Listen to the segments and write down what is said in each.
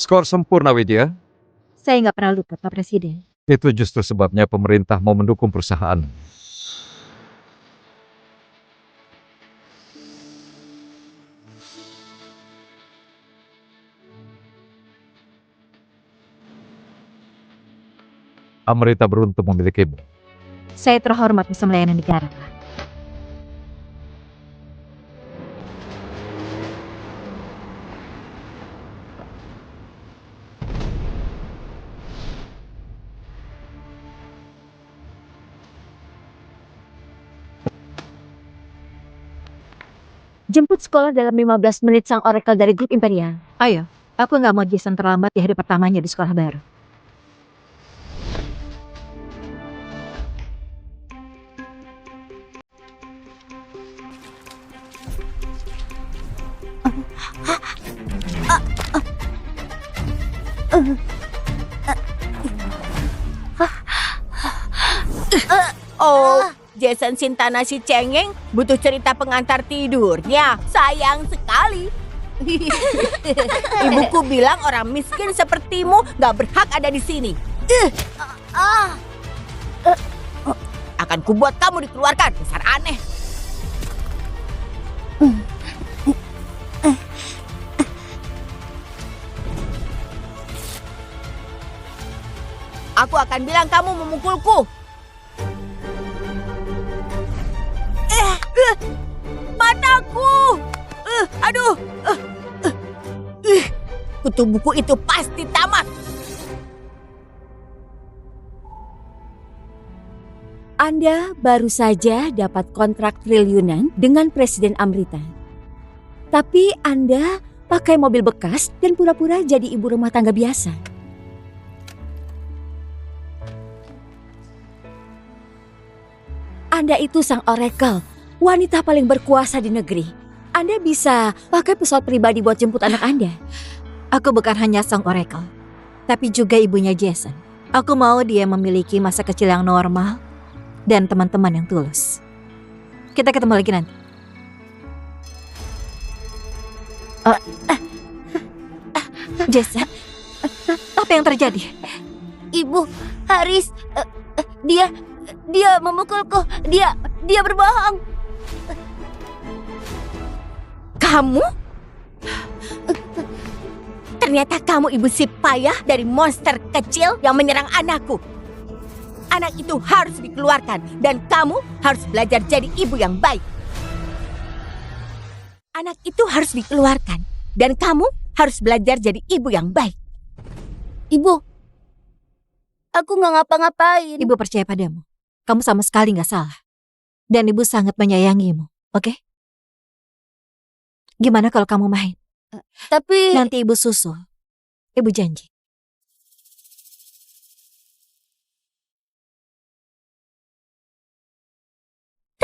Skor sempurna, Widya. Saya nggak pernah lupa, Pak Presiden. Itu justru sebabnya pemerintah mau mendukung perusahaan. Amrita beruntung memilikimu. Saya terhormat bisa melayani negara, Pak. Jemput sekolah dalam 15 menit sang oracle dari grup Imperial. Ayo, aku nggak mau Jason terlambat di hari pertamanya di sekolah baru. Oh, Jason Sintana si cengeng butuh cerita pengantar tidurnya. Sayang sekali. Ibuku bilang orang miskin sepertimu gak berhak ada di sini. Akan kubuat kamu dikeluarkan, dasar aneh. Aku akan bilang kamu memukulku. Mataku! Aduh! Kutu buku itu pasti tamat. Anda baru saja dapat kontrak triliunan dengan Presiden Amrita. Tapi Anda pakai mobil bekas dan pura-pura jadi ibu rumah tangga biasa. Anda itu sang oracle, wanita paling berkuasa di negeri. Anda bisa pakai pesawat pribadi buat jemput anak Anda. Aku bukan hanya sang oracle, tapi juga ibunya Jason. Aku mau dia memiliki masa kecil yang normal dan teman-teman yang tulus. Kita ketemu lagi nanti. Jason, apa yang terjadi? Ibu, Haris, dia memukulku. Dia berbohong. Kamu? Ternyata kamu ibu si payah dari monster kecil yang menyerang anakku. Anak itu harus dikeluarkan dan kamu harus belajar jadi ibu yang baik. Anak itu harus dikeluarkan dan kamu harus belajar jadi ibu yang baik. Ibu, aku nggak ngapa-ngapain. Ibu percaya padamu. Kamu sama sekali nggak salah. Dan ibu sangat menyayangimu, oke? Gimana kalau kamu main? Tapi Nanti ibu susul. Ibu janji.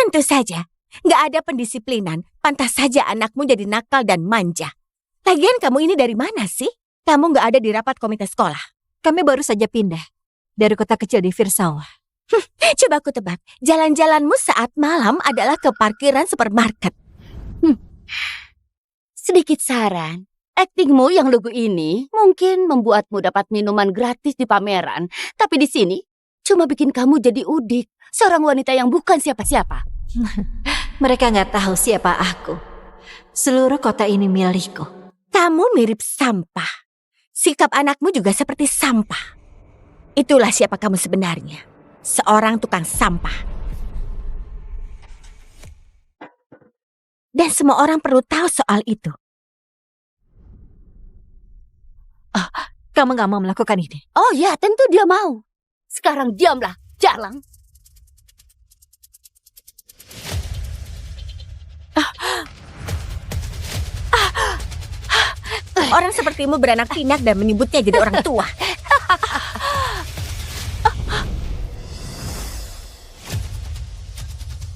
tentu saja, nggak ada pendisiplinan. Pantas saja anakmu jadi nakal dan manja. Lagian kamu ini dari mana sih? Kamu nggak ada di rapat komite sekolah. Kami baru saja pindah dari kota kecil di Virsawa. Coba aku tebak, jalan-jalanmu saat malam adalah ke parkiran supermarket. Sedikit saran, aktingmu yang lugu ini mungkin membuatmu dapat minuman gratis di pameran. Tapi di sini cuma bikin kamu jadi udik, seorang wanita yang bukan siapa-siapa. Mereka nggak tahu siapa aku. Seluruh kota ini milikku. Kamu mirip sampah. Sikap anakmu juga seperti sampah. Itulah siapa kamu sebenarnya. Seorang tukang sampah. Dan semua orang perlu tahu soal itu. Oh, kamu nggak mau melakukan ini? Oh ya, tentu dia mau. Sekarang diamlah, jalang. Orang sepertimu beranak pinak dan menyebutnya jadi orang tua.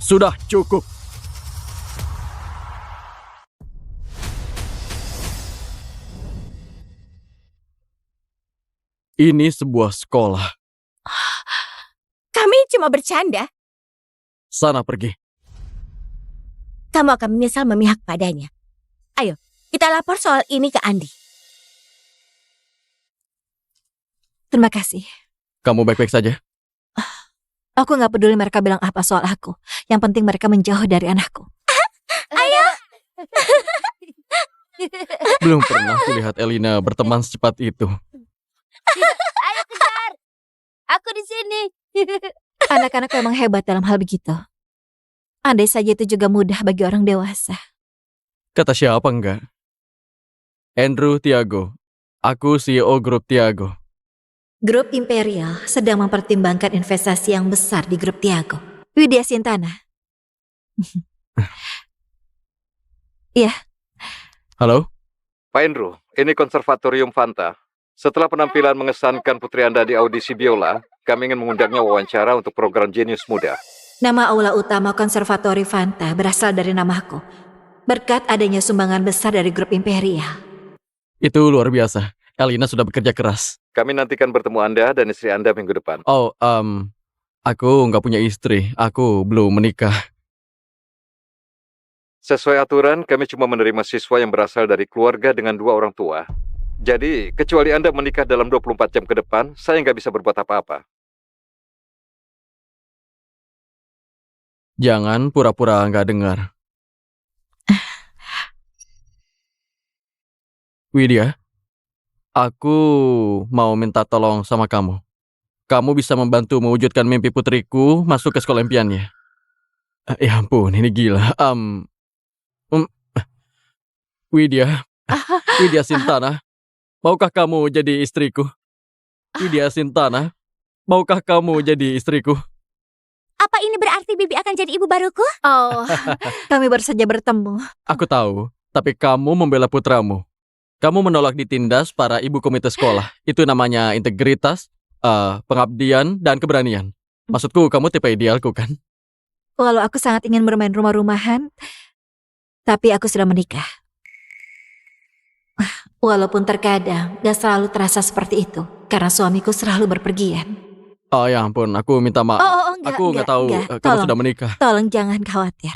Sudah cukup. Ini sebuah sekolah. Kami cuma bercanda. Sana pergi. Kamu akan menyesal memihak padanya. Ayo, kita lapor soal ini ke Andi. Terima kasih. Kamu baik-baik saja? Aku nggak peduli mereka bilang apa soal aku. Yang penting mereka menjauh dari anakku. Belum pernah kulihat Elina berteman secepat itu. Ayo kejar. Aku di sini. Anak-anak memang hebat dalam hal begitu. Andai saja itu juga mudah bagi orang dewasa. Kata siapa enggak? Andrew Tiago. Aku CEO grup Tiago. Grup Imperial sedang mempertimbangkan investasi yang besar di grup Tiago. Widya Sintana. Iya. Halo? Pak Andrew, ini Konservatorium Fanta. Setelah penampilan mengesankan putri Anda di audisi biola, kami ingin mengundangnya wawancara untuk program Jenius Muda. Nama aula utama Konservatori Fanta berasal dari namaku. Berkat adanya sumbangan besar dari grup Imperial. Itu luar biasa. Elina sudah bekerja keras. Kami nantikan bertemu Anda dan istri Anda minggu depan. Oh, aku nggak punya istri. Aku belum menikah. Sesuai aturan, kami cuma menerima siswa yang berasal dari keluarga dengan 2 orang tua. Jadi, kecuali Anda menikah dalam 24 jam ke depan, saya nggak bisa berbuat apa-apa. Jangan pura-pura nggak dengar. Widya, aku mau minta tolong sama kamu. Kamu bisa membantu mewujudkan mimpi putriku masuk ke sekolah impiannya. Ya ampun, ini gila. Widya Sintana, maukah kamu jadi istriku? Widya Sintana, maukah kamu jadi istriku? Apa ini berarti Bibi akan jadi ibu baruku? Oh, kami baru saja bertemu. Aku tahu, tapi kamu membela putramu. Kamu menolak ditindas para ibu komite sekolah. Itu namanya integritas, pengabdian, dan keberanian. Maksudku, kamu tipe idealku kan? Walau aku sangat ingin bermain rumah-rumahan, tapi aku sudah menikah. Walaupun terkadang gak selalu terasa seperti itu, karena suamiku selalu berpergian. Oh ya ampun, aku minta maaf. Aku nggak tahu kamu Tolong, sudah menikah. Tolong jangan khawatir.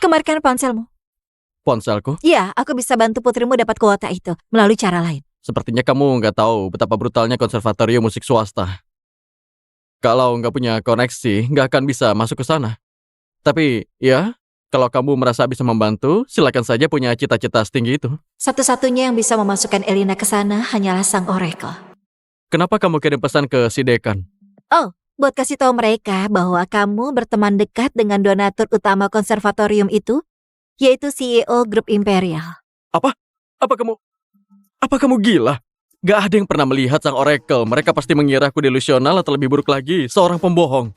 Kembalikan ponselmu. Ponselku? Ya, aku bisa bantu putrimu dapat kuota itu melalui cara lain. Sepertinya kamu nggak tahu betapa brutalnya konservatorium musik swasta. Kalau nggak punya koneksi, nggak akan bisa masuk ke sana. Tapi, ya, kalau kamu merasa bisa membantu, silakan saja punya cita-cita setinggi itu. Satu-satunya yang bisa memasukkan Elina ke sana hanyalah sang Oracle. Kenapa kamu kirim pesan ke si dekan? Buat kasih tahu mereka bahwa kamu berteman dekat dengan donatur utama konservatorium itu, yaitu CEO grup Imperial. Apa kamu gila? Gak ada yang pernah melihat sang Oracle. Mereka pasti mengira aku delusional atau lebih buruk lagi, seorang pembohong.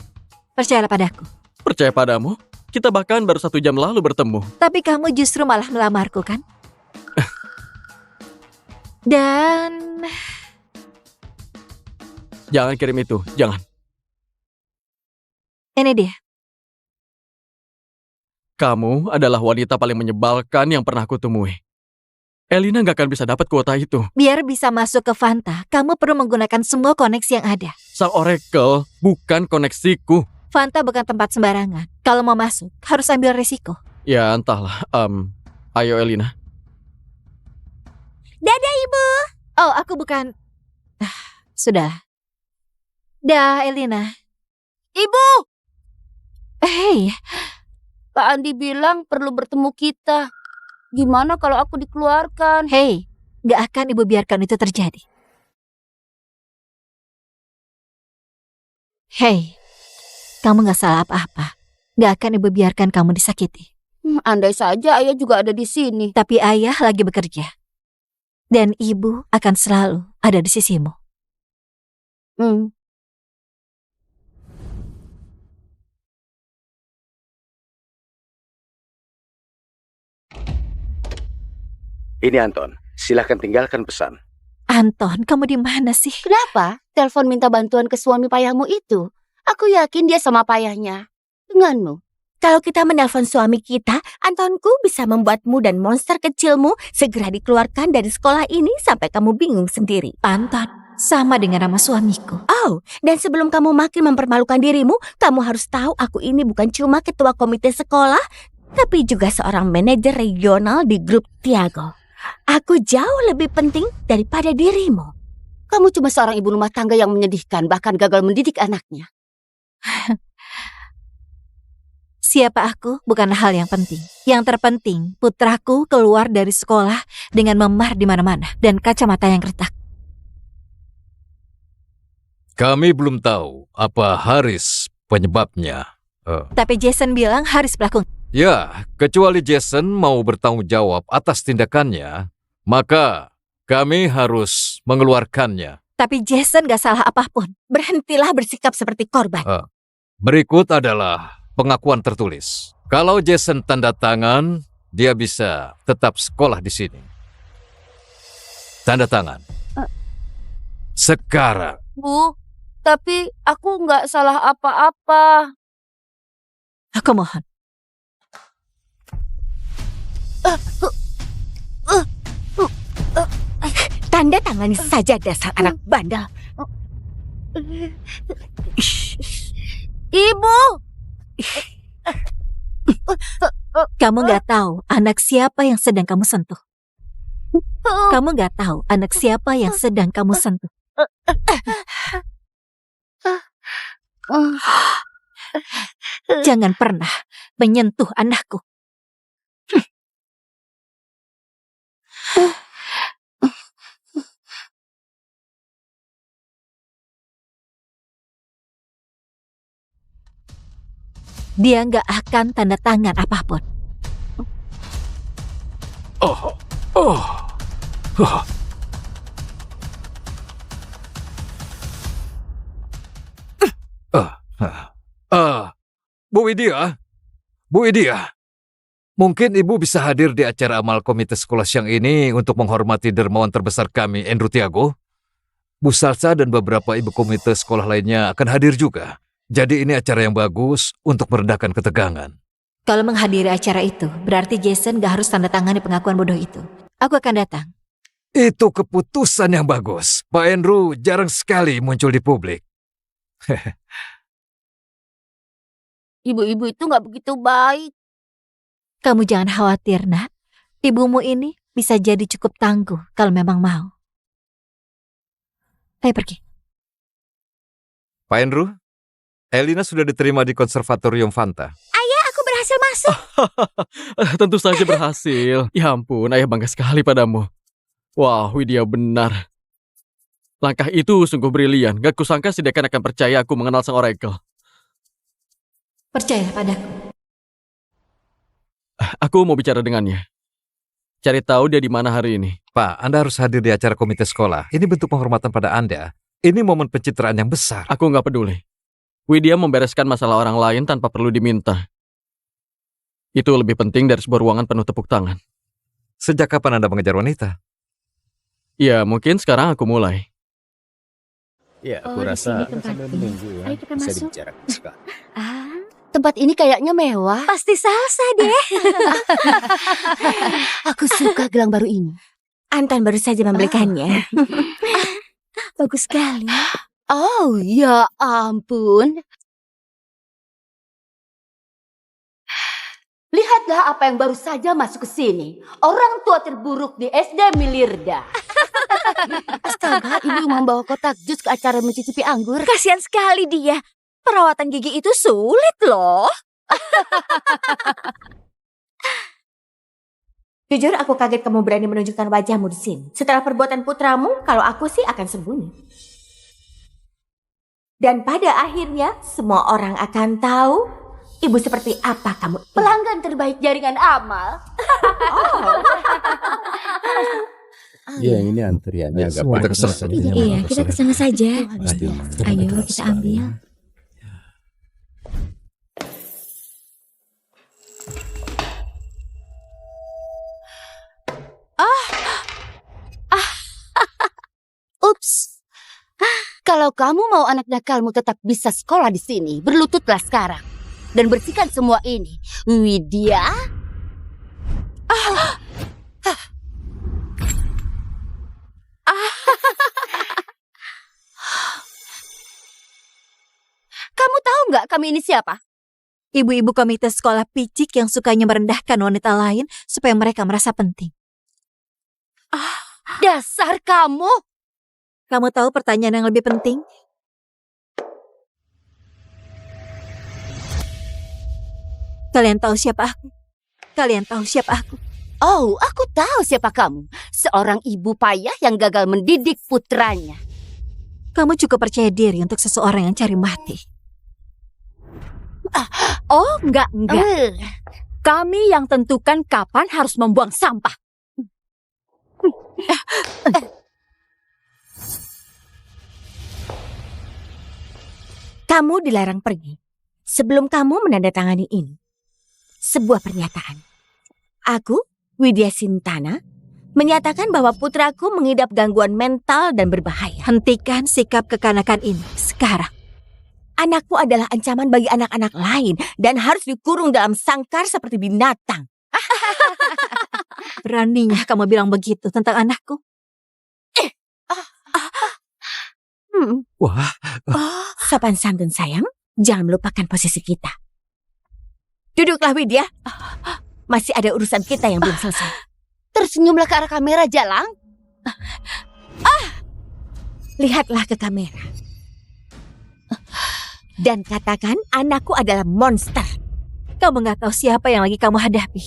Percayalah padaku. Percaya padamu? Kita bahkan baru 1 jam lalu bertemu. Tapi kamu justru malah melamarku, kan? Dan... Jangan kirim itu, jangan. ini dia. Kamu adalah wanita paling menyebalkan yang pernah aku temui. Elina gak akan bisa dapat kuota itu. Biar bisa masuk ke Fanta, kamu perlu menggunakan semua koneksi yang ada. Sang Oracle bukan koneksiku. Fanta bukan tempat sembarangan. Kalau mau masuk, harus ambil resiko. Ya entahlah. Ayo Elina. Dadah Ibu. Oh, aku bukan... Sudah. Dah, Elina. Ibu, Hei, Pak Andi bilang perlu bertemu kita. Gimana kalau aku dikeluarkan? hei, gak akan ibu biarkan itu terjadi. Hei, kamu gak salah apa-apa. Gak akan ibu biarkan kamu disakiti. Andai saja ayah juga ada di sini. Tapi ayah lagi bekerja. Dan ibu akan selalu ada di sisimu. Ini Anton, silahkan tinggalkan pesan. Anton, kamu di mana sih? Kenapa? Telepon minta bantuan ke suami payahmu itu. Aku yakin dia sama payahnya. Denganmu. Kalau kita menelpon suami kita, Antonku bisa membuatmu dan monster kecilmu segera dikeluarkan dari sekolah ini sampai kamu bingung sendiri. Anton, sama dengan nama suamiku. Oh, dan sebelum kamu makin mempermalukan dirimu, kamu harus tahu aku ini bukan cuma ketua komite sekolah, tapi juga seorang manajer regional di grup Tiago. Aku jauh lebih penting daripada dirimu. Kamu cuma seorang ibu rumah tangga yang menyedihkan, bahkan gagal mendidik anaknya. Siapa aku bukan hal yang penting. Yang terpenting, putraku keluar dari sekolah dengan memar di mana-mana dan kacamata yang retak. Kami belum tahu apa Haris penyebabnya. Tapi Jason bilang Haris pelaku. Ya, kecuali Jason mau bertanggung jawab atas tindakannya, maka kami harus mengeluarkannya. Tapi Jason gak salah apapun. Berhentilah bersikap seperti korban. Berikut adalah pengakuan tertulis. Kalau Jason tanda tangan, dia bisa tetap sekolah di sini. Tanda tangan. Sekarang. Bu, tapi aku nggak salah apa-apa. Aku mohon. Tanda tangani saja dasar anak bandel. Ibu! Kamu gak tahu anak siapa yang sedang kamu sentuh. Kamu gak tahu anak siapa yang sedang kamu sentuh. Jangan pernah menyentuh anakku. Dia nggak akan tanda tangan apapun. Bu Widya, mungkin Ibu bisa hadir di acara amal komite sekolah siang ini untuk menghormati dermawan terbesar kami, Andrew Tiago. Bu Salsa dan beberapa ibu komite sekolah lainnya akan hadir juga. Jadi ini acara yang bagus untuk meredakan ketegangan. Kalau menghadiri acara itu, berarti Jason gak harus tanda tangan di pengakuan bodoh itu. Aku akan datang. Itu keputusan yang bagus. Pak Andrew jarang sekali muncul di publik. Ibu-ibu itu nggak begitu baik. Kamu jangan khawatir, Nak. Ibumu ini bisa jadi cukup tangguh kalau memang mau. Ayo pergi. Pak Andrew, Elina sudah diterima di Konservatorium Fanta. Ayah, aku berhasil masuk. Tentu saja berhasil. Ya ampun, ayah bangga sekali padamu. Wah, Widya benar. Langkah itu sungguh brilian. Gak kusangka si dekan akan percaya aku mengenal sang oracle. Percayalah padaku. Aku mau bicara dengannya. Cari tahu dia di mana hari ini. Pak, Anda harus hadir di acara komite sekolah. Ini bentuk penghormatan pada Anda. Ini momen pencitraan yang besar. Aku nggak peduli. Widya membereskan masalah orang lain tanpa perlu diminta. Itu lebih penting dari sebuah ruangan penuh tepuk tangan. Sejak kapan Anda mengejar wanita? Ya, mungkin sekarang aku mulai. Ya, aku Oh, di rasa sini sambil tempatnya. menunggu ya. Ayo kita Bisa masuk. dibicarakan sekarang. Tempat ini kayaknya mewah. Pasti salsa deh. Aku suka gelang baru ini. Anton baru saja membelikannya. Bagus sekali. Oh, ya ampun. Lihatlah apa yang baru saja masuk ke sini. Orang tua terburuk di SD Milirda. Astaga, ibu membawa kotak jus ke acara mencicipi anggur. Kasihan sekali dia. Perawatan gigi itu sulit loh. Jujur aku kaget kamu berani menunjukkan wajahmu di sini. Setelah perbuatan putramu, kalau aku sih akan sembunyi. Dan pada akhirnya semua orang akan tahu ibu seperti apa kamu. Pelanggan terbaik jaringan amal. Iya, ini antriannya agak Semua panjang. kesana saja. Iya, kita ke sana saja. Pasti. Ayo kita ambil. Ups. Kalau kamu mau anak nakalmu tetap bisa sekolah di sini, berlututlah sekarang. Dan bersihkan semua ini. Widya. Kamu tahu nggak kami ini siapa? Ibu-ibu komite sekolah picik yang sukanya merendahkan wanita lain supaya mereka merasa penting. Dasar kamu. Kamu tahu pertanyaan yang lebih penting? Kalian tahu siapa aku? Kalian tahu siapa aku? Oh, aku tahu siapa kamu. Seorang ibu payah yang gagal mendidik putranya. Kamu cukup percaya diri untuk seseorang yang cari mati. Oh, enggak. Kami yang tentukan kapan harus membuang sampah. Kamu dilarang pergi sebelum kamu menandatangani ini. Sebuah pernyataan. Aku, Widya Sintana, menyatakan bahwa putraku mengidap gangguan mental dan berbahaya. Hentikan sikap kekanakan ini sekarang. Anakku adalah ancaman bagi anak-anak lain dan harus dikurung dalam sangkar seperti binatang. Beraninya kamu bilang begitu tentang anakku? Wah, Sopan santun sayang, jangan melupakan posisi kita. Duduklah Widya. Masih ada urusan kita yang belum selesai. Tersenyumlah ke arah kamera, Jalang. Lihatlah ke kamera. Dan katakan anakku adalah monster. Kamu gak tahu siapa yang lagi kamu hadapi.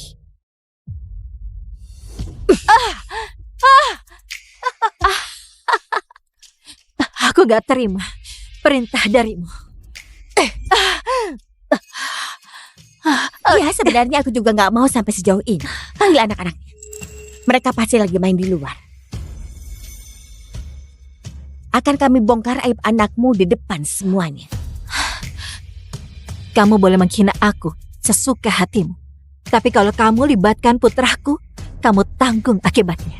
Aku gak terima perintah darimu. Ya, sebenarnya aku juga gak mau sampai sejauh ini. Panggil anak-anaknya. Mereka pasti lagi main di luar. Akan kami bongkar aib anakmu di depan semuanya. Kamu boleh menghina aku sesuka hatimu. Tapi kalau kamu libatkan putraku, kamu tanggung akibatnya.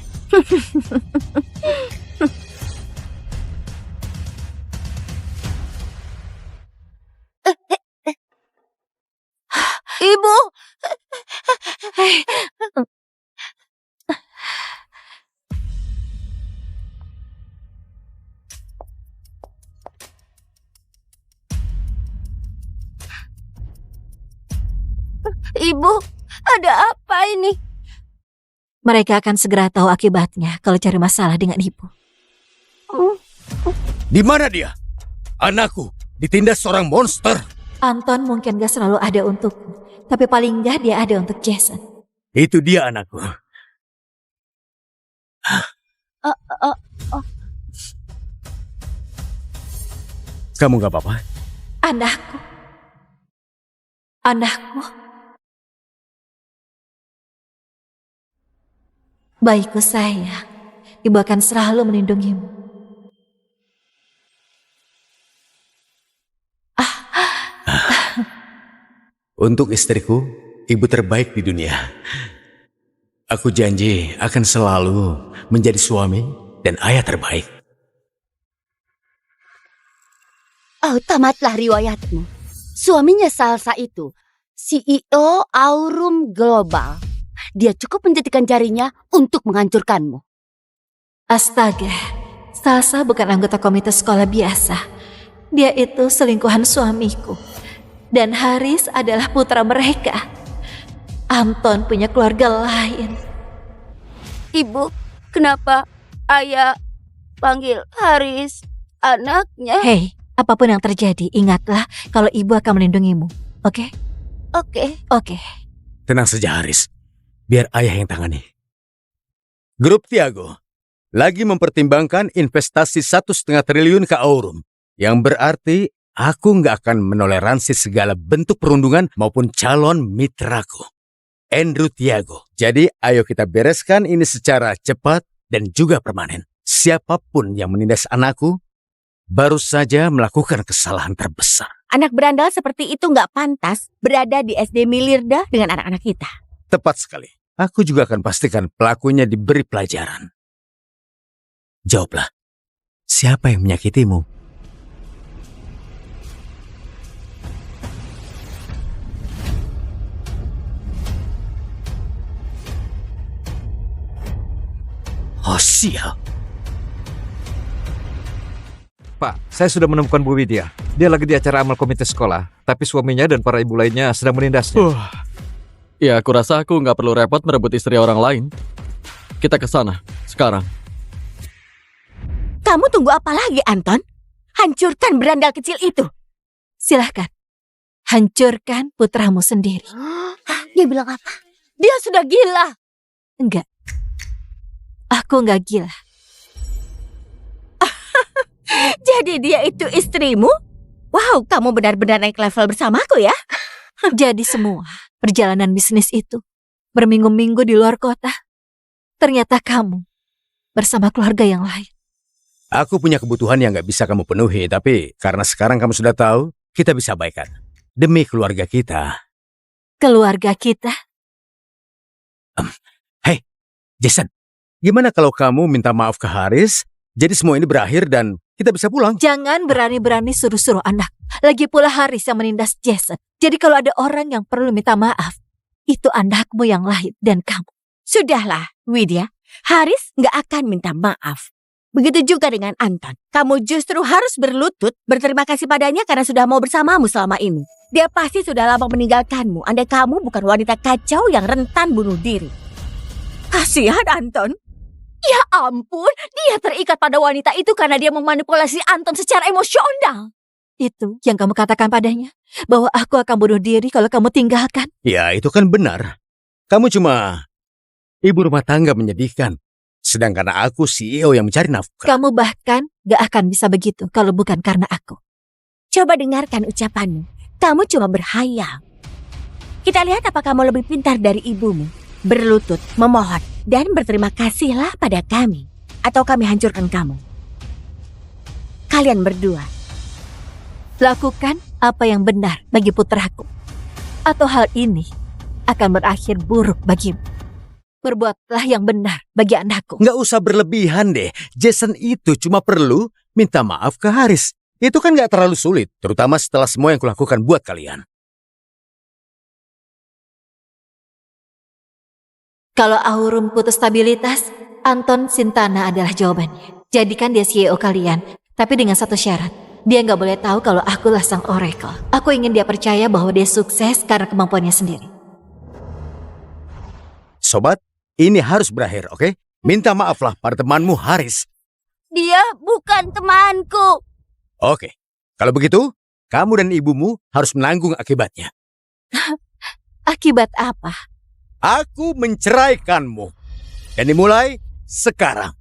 Ibu! Ibu, ada apa ini? Mereka akan segera tahu akibatnya kalau cari masalah dengan ibu. Di mana dia? Anakku ditindas seorang monster. Anton mungkin gak selalu ada untukku, tapi paling gak dia ada untuk Jason. Itu dia anakku. Kamu gak apa-apa? Anakku. Anakku. Baikku sayang, ibu akan selalu melindungimu. Untuk istriku, ibu terbaik di dunia. Aku janji akan selalu menjadi suami dan ayah terbaik. Oh, tamatlah riwayatmu. Suaminya Salsa itu, CEO Aurum Global. Dia cukup menjadikan jarinya untuk menghancurkanmu. Astaga, Salsa bukan anggota komite sekolah biasa. Dia itu selingkuhan suamiku. Dan Haris adalah putra mereka. Anton punya keluarga lain. Ibu, kenapa ayah panggil Haris anaknya? Hei, apapun yang terjadi, ingatlah kalau ibu akan melindungimu. Oke? Oke. Oke. Tenang saja Haris, biar ayah yang tangani. Grup Tiago lagi mempertimbangkan investasi 1,5 triliun ke Aurum. Yang berarti aku nggak akan menoleransi segala bentuk perundungan maupun calon mitraku. Andrew Tiago. Jadi ayo kita bereskan ini secara cepat dan juga permanen. Siapapun yang menindas anakku baru saja melakukan kesalahan terbesar. Anak berandal seperti itu nggak pantas berada di SD Milirda dengan anak-anak kita. Tepat sekali. Aku juga akan pastikan pelakunya diberi pelajaran. Jawablah. Siapa yang menyakitimu? Oh, sial. Pak, saya sudah menemukan Bu Widya. Dia lagi di acara amal komite sekolah, tapi suaminya dan para ibu lainnya sedang menindasnya. Ya, aku rasa aku nggak perlu repot merebut istri orang lain. Kita ke sana sekarang. Kamu tunggu apa lagi, Anton? Hancurkan berandal kecil itu. Silahkan. Hancurkan putramu sendiri. Dia bilang apa? Dia sudah gila. Enggak. Aku enggak gila. Jadi dia itu istrimu? Wow, kamu benar-benar naik level bersamaku ya. Jadi semua perjalanan bisnis itu berminggu-minggu di luar kota. Ternyata kamu bersama keluarga yang lain. Aku punya kebutuhan yang nggak bisa kamu penuhi, tapi karena sekarang kamu sudah tahu, kita bisa baikan. Demi keluarga kita. Keluarga kita? Hei, Jason, gimana kalau kamu minta maaf ke Haris, jadi semua ini berakhir dan kita bisa pulang? Jangan berani-berani suruh-suruh anak. Lagi pula Haris yang menindas Jason. Jadi kalau ada orang yang perlu minta maaf, itu anakmu yang lahir dan kamu. Sudahlah, Widya. Haris nggak akan minta maaf. Begitu juga dengan Anton. Kamu justru harus berlutut berterima kasih padanya karena sudah mau bersamamu selama ini. Dia pasti sudah lama meninggalkanmu. Andai kamu bukan wanita kacau yang rentan bunuh diri. Kasihan Anton. Ya ampun, dia terikat pada wanita itu karena dia memanipulasi Anton secara emosional. Itu yang kamu katakan padanya. Bahwa aku akan bunuh diri kalau kamu tinggalkan. Ya, itu kan benar. Kamu cuma ibu rumah tangga menyedihkan. Sedangkan aku CEO yang mencari nafkah. Kamu bahkan gak akan bisa begitu kalau bukan karena aku. Coba dengarkan ucapanmu. Kamu cuma berhayal. Kita lihat apa kamu lebih pintar dari ibumu. Berlutut, memohon, dan berterima kasihlah pada kami. Atau kami hancurkan kamu. Kalian berdua. Lakukan apa yang benar bagi putraku. Atau hal ini akan berakhir buruk bagimu. Berbuatlah yang benar bagi anakku. Nggak usah berlebihan deh. Jason itu cuma perlu minta maaf ke Haris. Itu kan nggak terlalu sulit. Terutama setelah semua yang kulakukan buat kalian. Kalau Aurum putus stabilitas, Anton Sintana adalah jawabannya. Jadikan dia CEO kalian. Tapi dengan satu syarat. Dia nggak boleh tahu kalau akulah sang Oracle. Aku ingin dia percaya bahwa dia sukses karena kemampuannya sendiri. Sobat, ini harus berakhir, oke? Minta maaflah pada temanmu Haris. Dia bukan temanku. Oke, kalau begitu, kamu dan ibumu harus menanggung akibatnya. Akibat apa? Aku menceraikanmu. Dan dimulai sekarang.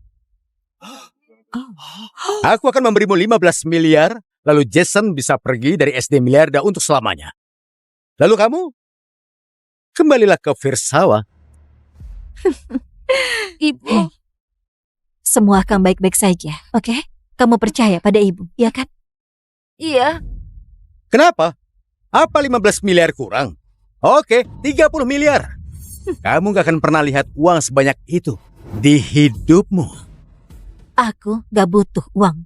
Aku akan memberimu 15 miliar, lalu Jason bisa pergi dari SD Miliarda untuk selamanya. Lalu kamu, kembalilah ke Virsawa. Ibu. Semua akan baik-baik saja, oke? Kamu percaya pada ibu, ya kan? Iya. Kenapa? Apa 15 miliar kurang? Oke, 30 miliar. Kamu gak akan pernah lihat uang sebanyak itu di hidupmu. Aku gak butuh uang.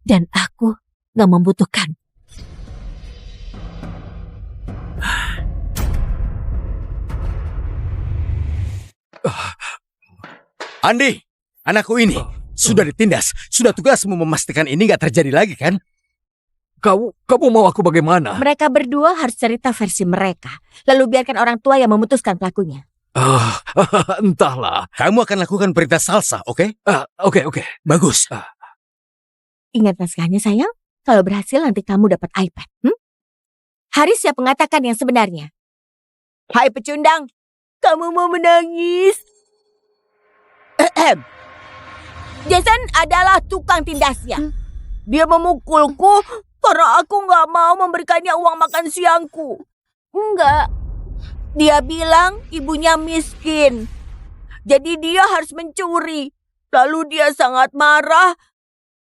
Dan aku gak membutuhkan. Andi, anakku ini sudah ditindas. Sudah tugasmu memastikan ini gak terjadi lagi kan? Kamu mau aku bagaimana? Mereka berdua harus cerita versi mereka. Lalu biarkan orang tua yang memutuskan pelakunya. Entahlah. Kamu akan lakukan perintah salsa, oke? Oke. Bagus. Ingat naskahnya sayang. Kalau berhasil nanti kamu dapat iPad. Haris siap mengatakan yang sebenarnya. Hai pecundang, kamu mau menangis? Jason adalah tukang tindasnya. Dia memukulku karena aku nggak mau memberikannya uang makan siangku. Enggak. Dia bilang ibunya miskin. Jadi dia harus mencuri. Lalu dia sangat marah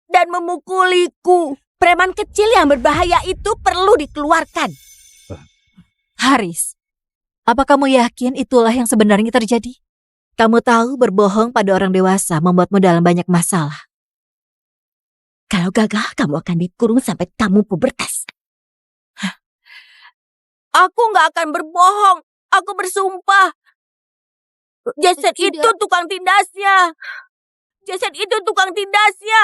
dan memukuliku. Preman kecil yang berbahaya itu perlu dikeluarkan. Haris, apa kamu yakin itulah yang sebenarnya terjadi? Kamu tahu berbohong pada orang dewasa membuatmu dalam banyak masalah. Kalau gagal, kamu akan dikurung sampai kamu pubertas. Aku nggak akan berbohong. Aku bersumpah. Jason Tidak. itu tukang tindasnya. Jason itu tukang tindasnya.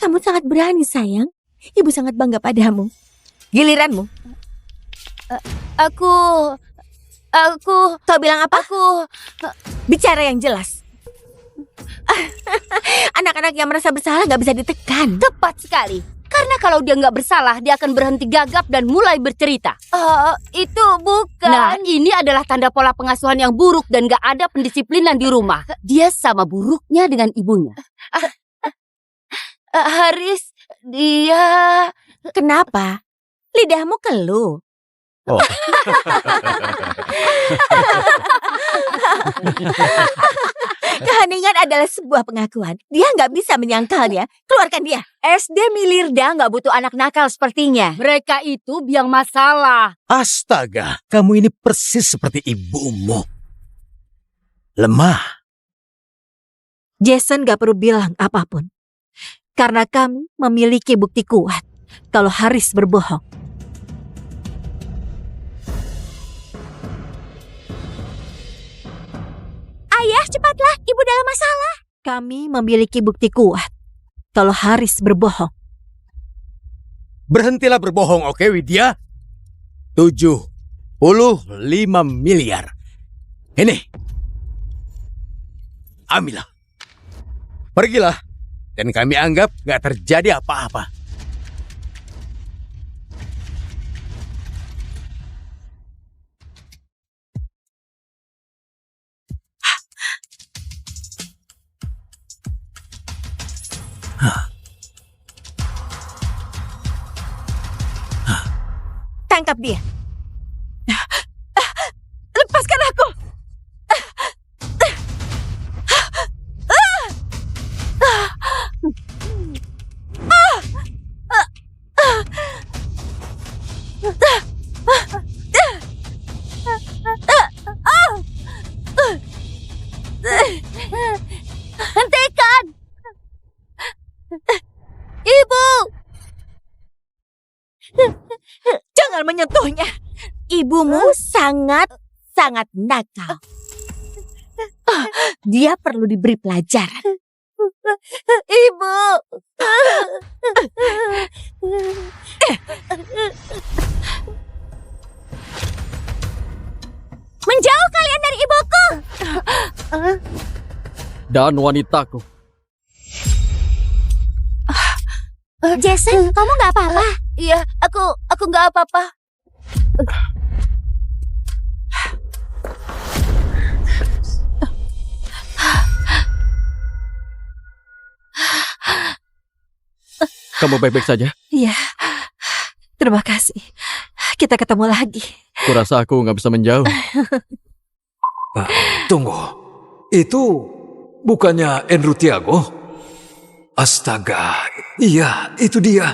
Kamu sangat berani, sayang. Ibu sangat bangga padamu. Giliranmu. Aku. Kau bilang apa? Aku. Bicara yang jelas. Anak-anak yang merasa bersalah nggak bisa ditekan. Tepat sekali. Karena kalau dia nggak bersalah, dia akan berhenti gagap dan mulai bercerita. Itu bukan. Nah, ini adalah tanda pola pengasuhan yang buruk dan gak ada pendisiplinan di rumah. Dia sama buruknya dengan ibunya. Haris, dia... Kenapa? Lidahmu keluh. Oh. Keheningan adalah sebuah pengakuan. Dia nggak bisa menyangkalnya. Keluarkan dia. SD Milirda nggak butuh anak nakal sepertinya. Mereka itu biang masalah. Astaga, kamu ini persis seperti ibumu. Lemah. Jason gak perlu bilang apapun. Karena kami memiliki bukti kuat kalau Haris berbohong. Ayah, cepatlah. Ibu dalam masalah. Kami memiliki bukti kuat kalau Haris berbohong. Berhentilah berbohong, oke Widya? 75 miliar. Ini. Ambillah. Pergilah. Dan kami anggap gak terjadi apa-apa. Tangkap dia. Lepaskan aku! Hentikan! Ibu! Jangan menyentuhnya! Ibumu sangat nakal. Dia perlu diberi pelajaran. Ibu! Menjauh kalian dari ibuku! Dan wanitaku. Jason, kamu gak apa-apa? Iya, aku nggak apa-apa. Kamu baik-baik saja? Iya, terima kasih. Kita ketemu lagi. Kurasa aku nggak bisa menjauh. Tunggu, itu bukannya Andrew Tiago? Astaga, iya, itu dia.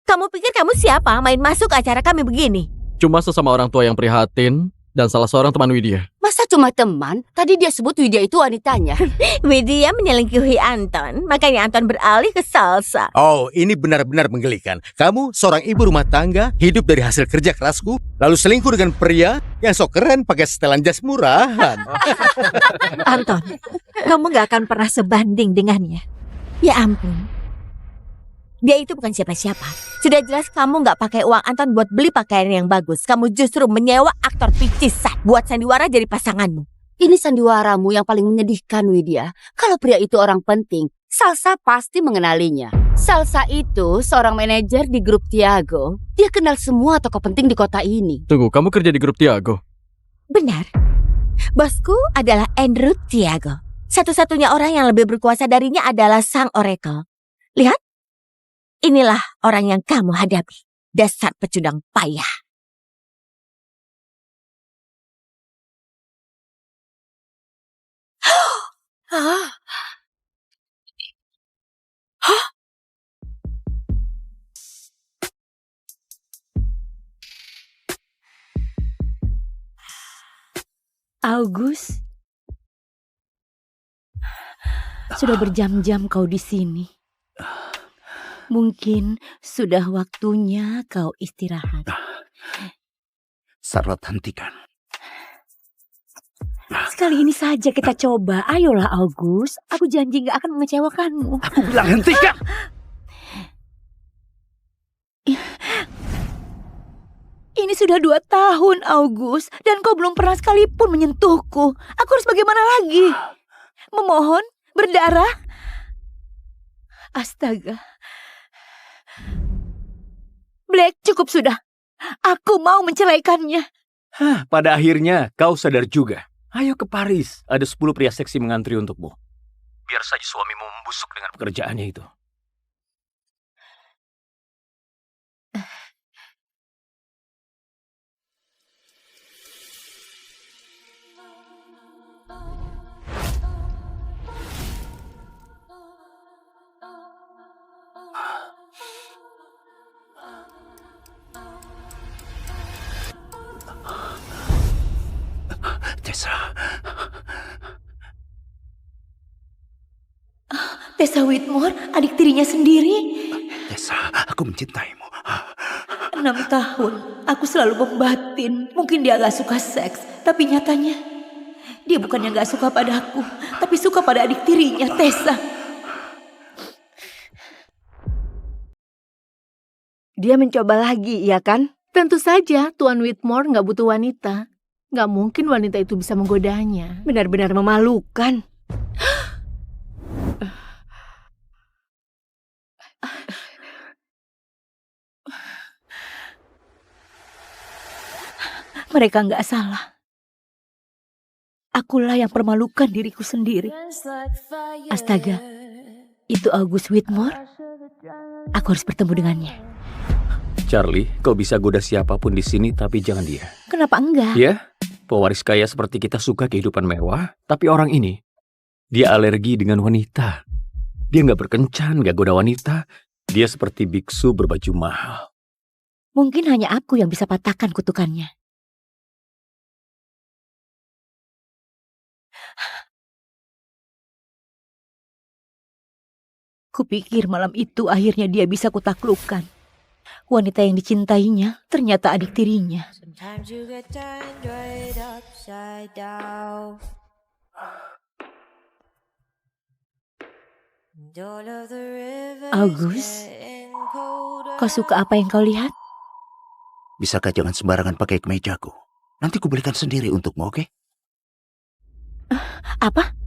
Kamu pikir kamu siapa main masuk acara kami begini? Cuma sesama orang tua yang prihatin dan salah seorang teman Widya. Masa cuma teman? Tadi dia sebut Widya itu wanitanya. Widya menyelingkuhi Anton, makanya Anton beralih ke salsa. Oh, ini benar-benar menggelikan. Kamu seorang ibu rumah tangga, hidup dari hasil kerja kerasku, lalu selingkuh dengan pria yang sok keren pakai setelan jas murahan. Anton, kamu gak akan pernah sebanding dengannya. Ya ampun. Dia itu bukan siapa-siapa. Sudah jelas kamu nggak pakai uang Anton buat beli pakaian yang bagus. Kamu justru menyewa aktor picisan buat sandiwara jadi pasanganmu. Ini sandiwaramu yang paling menyedihkan, Widya. Kalau pria itu orang penting, Salsa pasti mengenalinya. Salsa itu seorang manajer di grup Tiago. Dia kenal semua tokoh penting di kota ini. Tunggu, kamu kerja di grup Tiago? Benar. Bosku adalah Andrew Tiago. Satu-satunya orang yang lebih berkuasa darinya adalah sang Oracle. Lihat. Inilah orang yang kamu hadapi. Dasar pecundang payah. August, sudah berjam-jam kau di sini. Mungkin sudah waktunya kau istirahat. Charlotte, hentikan. Sekali ini saja kita coba. Ayolah August, aku janji gak akan mengecewakanmu. Aku bilang hentikan. Ini sudah 2 tahun August, dan kau belum pernah sekalipun menyentuhku. Aku harus bagaimana lagi? Memohon, berdarah. Astaga. Black, cukup sudah. Aku mau menceraikannya. Hah, pada akhirnya kau sadar juga. Ayo ke Paris, ada 10 pria seksi mengantri untukmu. Biar saja suamimu membusuk dengan pekerjaannya itu. Tessa. Tessa Whitmore, adik tirinya sendiri. Tessa, aku mencintaimu. 6 tahun, aku selalu membatin. Mungkin dia gak suka seks, tapi nyatanya dia bukannya gak suka padaku, tapi suka pada adik tirinya, Tessa. Dia mencoba lagi, iya kan? Tentu saja Tuan Whitmore nggak butuh wanita. Nggak mungkin wanita itu bisa menggodanya. Benar-benar memalukan. Mereka nggak salah. Akulah yang permalukan diriku sendiri. Astaga, itu August Whitmore. Aku harus bertemu dengannya. Charlie, kau bisa goda siapapun di sini, tapi jangan dia. Kenapa enggak? Ya, pewaris kaya seperti kita suka kehidupan mewah, tapi orang ini, dia alergi dengan wanita. Dia nggak berkencan, nggak goda wanita. Dia seperti biksu berbaju mahal. Mungkin hanya aku yang bisa patahkan kutukannya. Kupikir malam itu akhirnya dia bisa kutaklukkan. Wanita yang dicintainya ternyata adik tirinya. August, kau suka apa yang kau lihat? Bisakah jangan sembarangan pakai kemejaku? Nanti ku belikan sendiri untukmu, oke? Apa?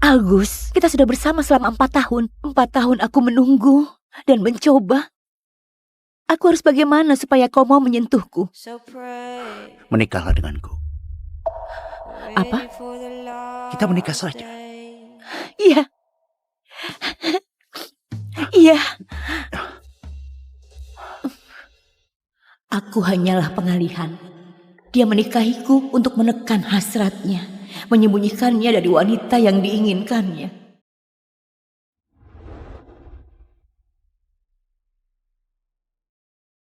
August, kita sudah bersama selama 4 tahun. 4 tahun aku menunggu dan mencoba. Aku harus bagaimana supaya kau mau menyentuhku? Menikahlah denganku. Apa? Kita menikah saja. Iya. Iya. Aku hanyalah pengalihan. Dia menikahiku untuk menekan hasratnya, menyembunyikannya dari wanita yang diinginkannya.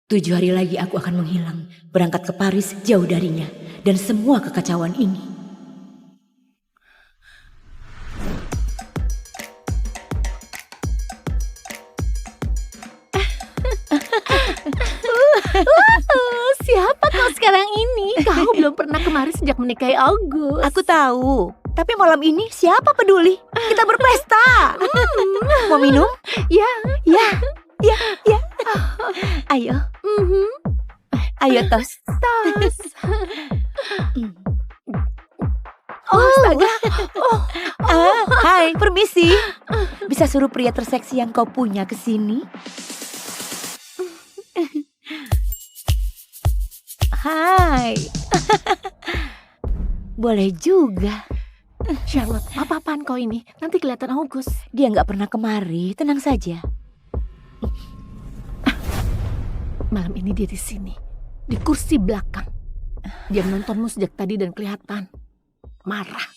7 hari lagi aku akan menghilang, berangkat ke Paris jauh darinya, dan semua kekacauan ini. Siapa kau sekarang ini? Kau belum pernah kemari sejak menikahi August. Aku tahu, tapi malam ini siapa peduli? Kita berpesta. Mau minum? Ya. Ya. Ayo. Ayo tos. Tos. Astaga. Hai, permisi. Bisa suruh pria terseksi yang kau punya ke sini? Hai. Boleh juga. Charlotte, apa-apaan kau ini? Nanti kelihatan August. Dia nggak pernah kemari, tenang saja. Malam ini dia di sini, di kursi belakang. Dia menontonmu sejak tadi dan kelihatan marah.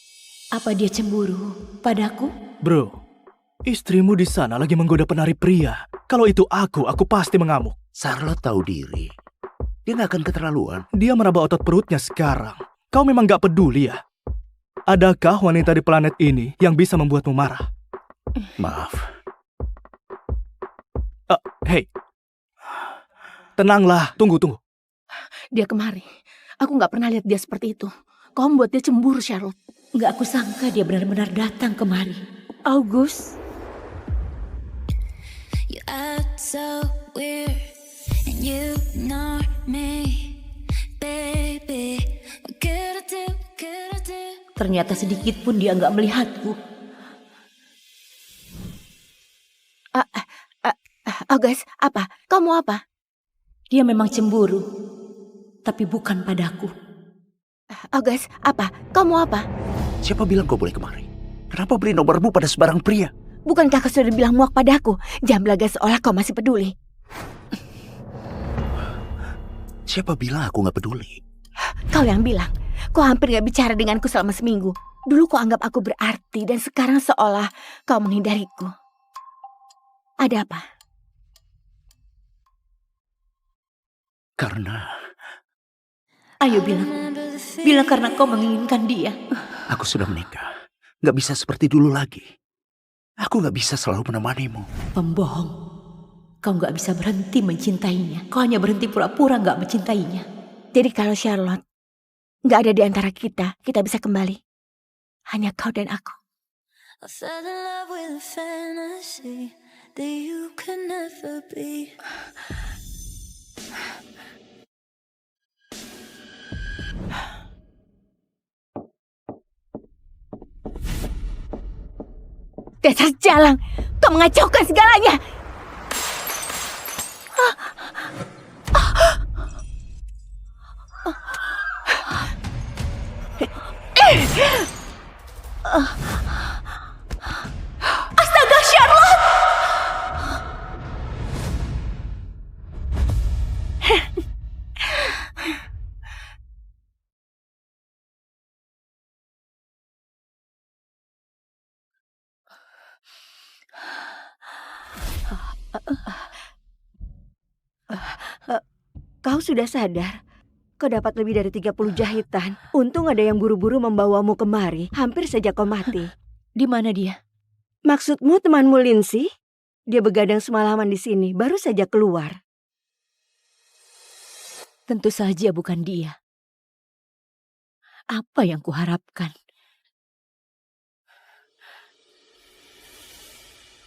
Apa dia cemburu padaku? Bro, istrimu di sana lagi menggoda penari pria. Kalau itu aku pasti mengamuk. Charlotte tahu diri. Dia nggak akan keterlaluan. Dia meraba otot perutnya sekarang. Kau memang gak peduli ya? Adakah wanita di planet ini yang bisa membuatmu marah? Maaf. Hei. Tenanglah, tunggu. Dia kemari. Aku gak pernah lihat dia seperti itu. Kau membuat dia cemburu, Charlotte. Gak aku sangka dia benar-benar datang kemari. August. You act so weird and you ignore me, baby. What could I do? Ternyata sedikit pun dia nggak melihatku. August, apa? Kamu apa? Dia memang cemburu, tapi bukan padaku. August, apa? Kamu apa? Siapa bilang kau boleh kemari? Kenapa beri nomormu pada sembarang pria? Bukankah kau sudah bilang muak padaku? Jangan belaga seolah kau masih peduli. Siapa bilang aku nggak peduli? Kau yang bilang. Kau hampir gak bicara denganku selama seminggu. Dulu kau anggap aku berarti dan sekarang seolah kau menghindariku. Ada apa? Karena Ayo bilang. Bilang karena kau menginginkan dia. aku sudah menikah. Gak bisa seperti dulu lagi. Aku gak bisa selalu menemanimu. Pembohong. Kau gak bisa berhenti mencintainya. Kau hanya berhenti pura-pura gak mencintainya. Jadi kalau Charlotte gak ada di antara kita, kita bisa kembali. Hanya kau dan aku. I fell in love with a fantasy that you could never be. Dasar jalang, kau mengacaukan segalanya. Astaga, Charlotte! Kau sudah sadar? Kau dapat lebih dari 30 jahitan. Untung ada yang buru-buru membawamu kemari. Hampir saja kau mati. Di mana dia? Maksudmu temanmu Lindsay? Dia begadang semalaman di sini, baru saja keluar. Tentu saja bukan dia. Apa yang kuharapkan?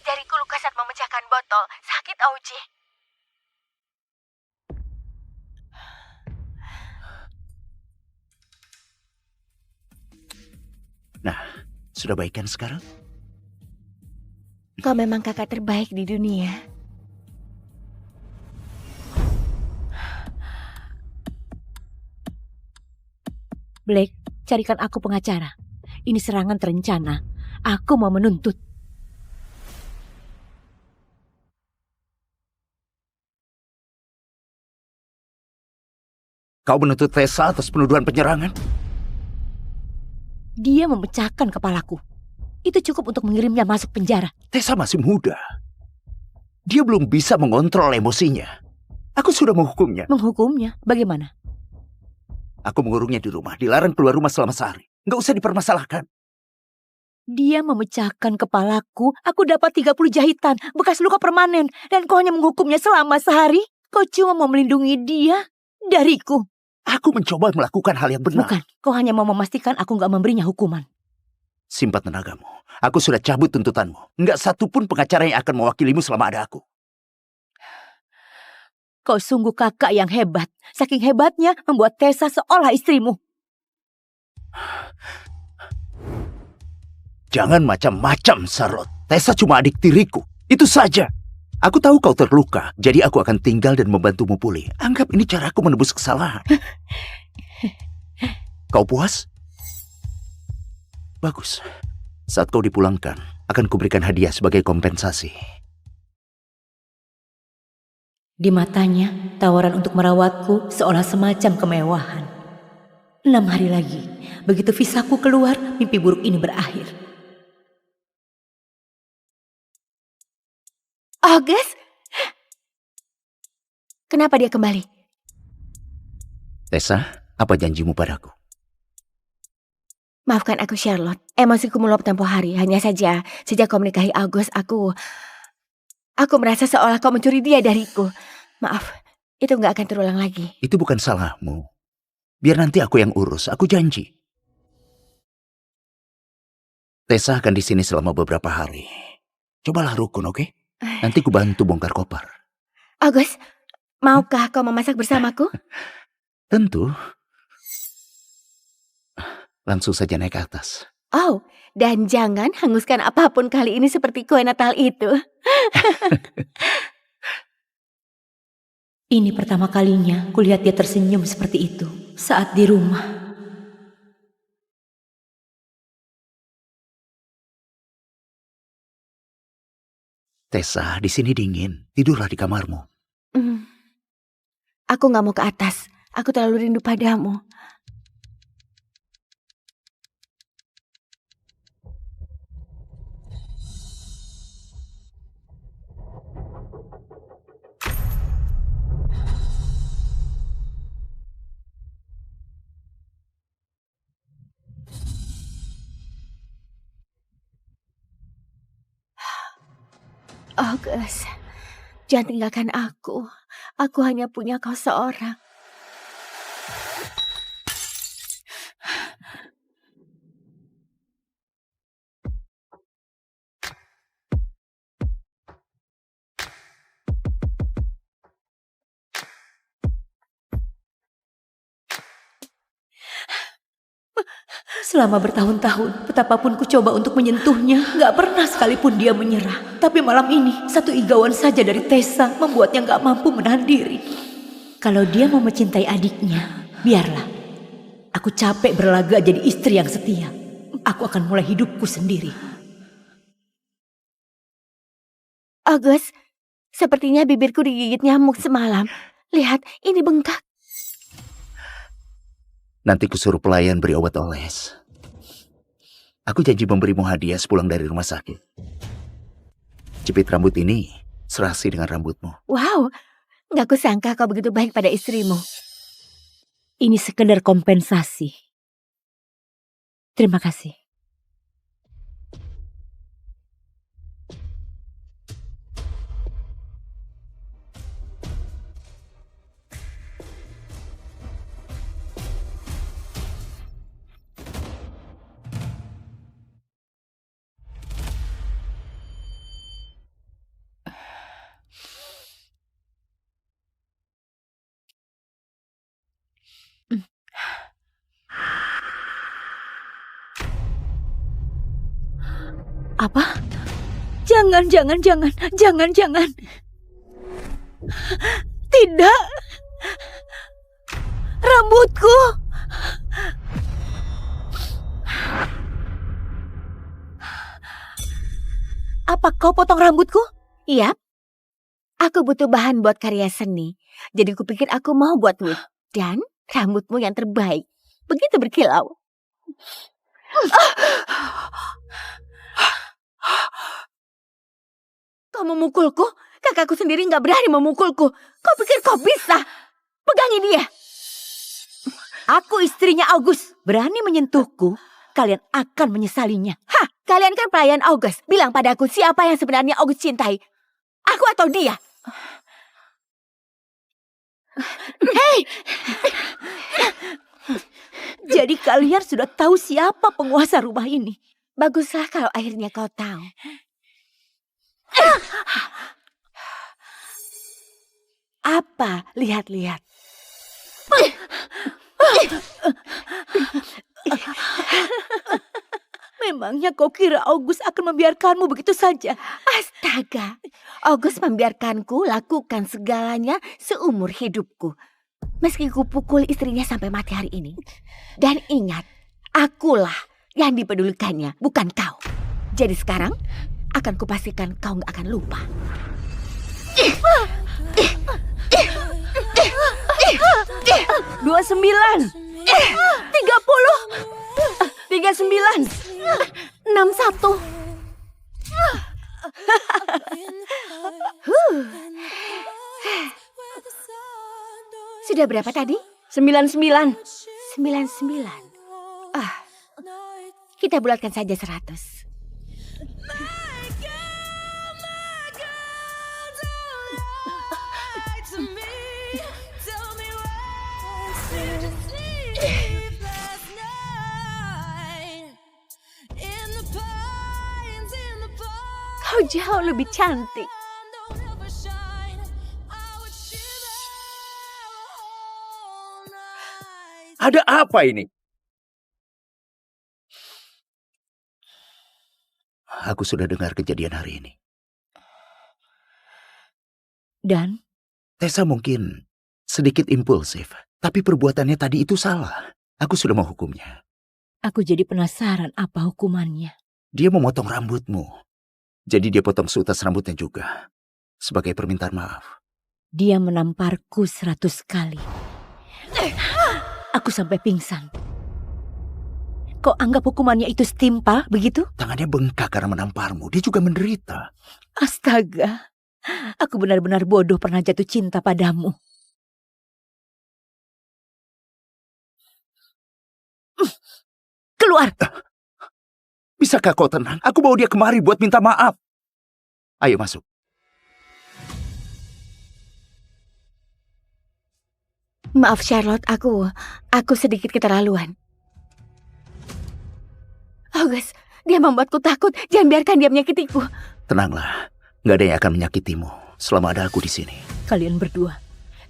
Jariku luka saat memecahkan botol. Sakit, Auji. Nah, sudah baik kan sekarang? Kau memang kakak terbaik di dunia. Blake, carikan aku pengacara. Ini serangan terencana. Aku mau menuntut. Kau menuntut Tessa atas penuduhan penyerangan? Dia memecahkan kepalaku. Itu cukup untuk mengirimnya masuk penjara. Tessa masih muda. Dia belum bisa mengontrol emosinya. Aku sudah menghukumnya. Menghukumnya? Bagaimana? Aku mengurungnya di rumah, dilarang keluar rumah selama sehari. Nggak usah dipermasalahkan. Dia memecahkan kepalaku. Aku dapat 30 jahitan, bekas luka permanen. Dan kau hanya menghukumnya selama sehari? Kau cuma mau melindungi dia dariku. Aku mencoba melakukan hal yang benar. Bukan, kau hanya mau memastikan aku nggak memberinya hukuman. Simpan tenagamu. Aku sudah cabut tuntutanmu. Nggak satupun pengacara yang akan mewakilimu selama ada aku. Kau sungguh kakak yang hebat. Saking hebatnya membuat Tessa seolah istrimu. Jangan macam-macam, Charlotte. Tessa cuma adik tiriku. Itu saja. Aku tahu kau terluka, jadi aku akan tinggal dan membantumu pulih. Anggap ini caraku menebus kesalahan. Kau puas? Bagus. Saat kau dipulangkan, akan kuberikan hadiah sebagai kompensasi. Di matanya, tawaran untuk merawatku seolah semacam kemewahan. 6 hari lagi, begitu visaku keluar, mimpi buruk ini berakhir. August? Kenapa dia kembali? Tessa, apa janjimu padaku? Maafkan aku, Charlotte. Emosiku meluap tempo hari. Hanya saja, sejak kau menikahi August, aku merasa seolah kau mencuri dia dariku. Maaf, itu nggak akan terulang lagi. Itu bukan salahmu. Biar nanti aku yang urus, aku janji. Tessa akan di sini selama beberapa hari. Cobalah rukun, oke? Nanti ku bantu bongkar koper. August, maukah kau memasak bersamaku? Tentu. Langsung saja naik ke atas. Oh, dan jangan hanguskan apapun kali ini seperti kue Natal itu. Ini pertama kalinya kulihat dia tersenyum seperti itu saat di rumah. Tessa, di sini dingin. Tidurlah di kamarmu. Aku gak mau ke atas. Aku terlalu rindu padamu. August, jangan tinggalkan aku. Aku hanya punya kau seorang. Selama bertahun-tahun, betapapun ku coba untuk menyentuhnya, gak pernah sekalipun dia menyerah. Tapi malam ini, satu igauan saja dari Tessa membuatnya gak mampu menahan diri. Kalau dia mau mencintai adiknya, biarlah. Aku capek berlaga jadi istri yang setia. Aku akan mulai hidupku sendiri. August, sepertinya bibirku digigit nyamuk semalam. Lihat, ini bengkak. Nanti kusuruh pelayan beri obat oles. Aku janji memberimu hadiah sepulang dari rumah sakit. Jepit rambut ini serasi dengan rambutmu. Wow, gak kusangka kau begitu baik pada istrimu. Ini sekedar kompensasi. Terima kasih. Apa? Jangan. Tidak. Rambutku. Apa kau potong rambutku? Iya. Aku butuh bahan buat karya seni. Jadi kupikir aku mau buat wig. Dan rambutmu yang terbaik. Begitu berkilau. Kau memukulku? Kakakku sendiri gak berani memukulku. Kau pikir kau bisa? Pegangi dia. Aku istrinya August. Berani menyentuhku, kalian akan menyesalinya. Hah, kalian kan pelayan August. Bilang padaku siapa yang sebenarnya August cintai. Aku atau dia? Hei! Jadi kalian sudah tahu siapa penguasa rumah ini. Baguslah kalau akhirnya kau tahu. Apa? Lihat-lihat. Memangnya kau kira August akan membiarkanmu begitu saja? Astaga, August membiarkanku lakukan segalanya seumur hidupku. Meski kupukul istrinya sampai mati hari ini. Dan ingat, akulah yang dipedulikannya, bukan kau. Jadi sekarang, akan kupastikan kau gak akan lupa. 29, 30, 39, 61. Sudah berapa tadi? 99. 99. Kita bulatkan saja 100. Kau jauh lebih cantik. Ada apa ini? Aku sudah dengar kejadian hari ini. Dan? Tessa mungkin sedikit impulsif, tapi perbuatannya tadi itu salah. Aku sudah menghukumnya. Aku jadi penasaran apa hukumannya. Dia memotong rambutmu. Jadi dia potong seutas rambutnya juga. Sebagai permintaan maaf. Dia menamparku 100 kali. Aku sampai pingsan. Kok anggap hukumannya itu setimpal, begitu? Tangannya bengkak karena menamparmu. Dia juga menderita. Astaga. Aku benar-benar bodoh pernah jatuh cinta padamu. Keluar! Bisakah kau tenang? Aku bawa dia kemari buat minta maaf. Ayo masuk. Maaf Charlotte, aku sedikit keterlaluan. August, dia membuatku takut. Jangan biarkan dia menyakitiku. Tenanglah, nggak ada yang akan menyakitimu selama ada aku di sini. Kalian berdua,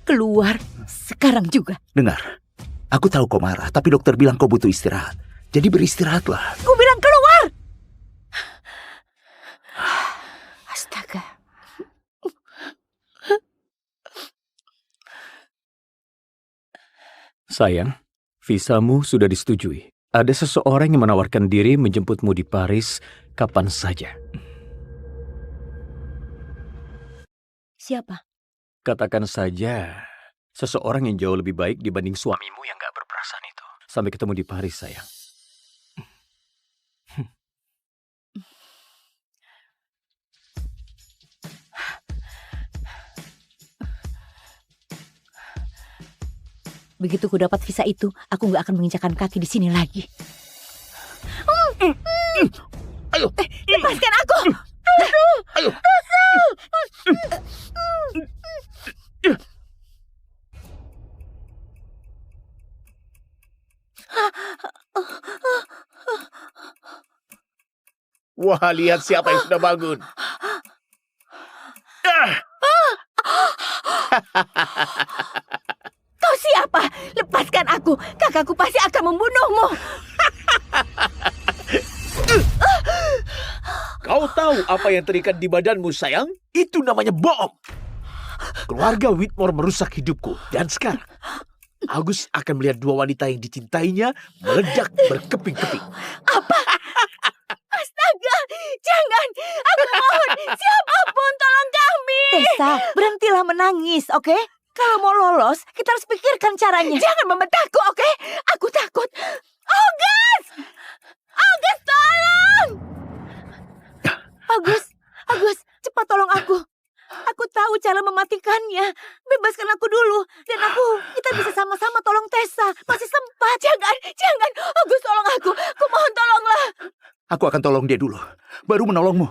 keluar sekarang juga. Dengar, aku tahu kau marah, tapi dokter bilang kau butuh istirahat. Jadi beristirahatlah. Ku bilang keluar! Astaga. Sayang, visamu sudah disetujui. Ada seseorang yang menawarkan diri menjemputmu di Paris kapan saja. Siapa? Katakan saja, seseorang yang jauh lebih baik dibanding suamimu yang gak berperasaan itu. Sampai ketemu di Paris, sayang. Begitu ku dapat visa itu, aku nggak akan menginjakan kaki di sini lagi. Ayo, Lepaskan aku! ayo. Wah, lihat siapa yang sudah bangun. Kau siapa? Lepaskan aku. Kakakku pasti akan membunuhmu. Kau tahu apa yang terikat di badanmu, sayang? Itu namanya bohong. Keluarga Whitmore merusak hidupku. Dan sekarang, Agus akan melihat dua wanita yang dicintainya meledak berkeping-keping. Apa? Astaga, jangan. Aku mohon, siapapun tolong kami. Tessa, berhentilah menangis, oke? Kalau mau lolos, kita harus pikirkan caranya. Jangan membentakku, oke? Aku takut. Agus! Agus, tolong! Agus, cepat tolong aku. Aku tahu cara mematikannya. Bebaskan aku dulu. Dan kita bisa sama-sama tolong Tessa. Masih sempat. Jangan. Agus, tolong aku. Kumohon, tolonglah. Aku akan tolong dia dulu, baru menolongmu.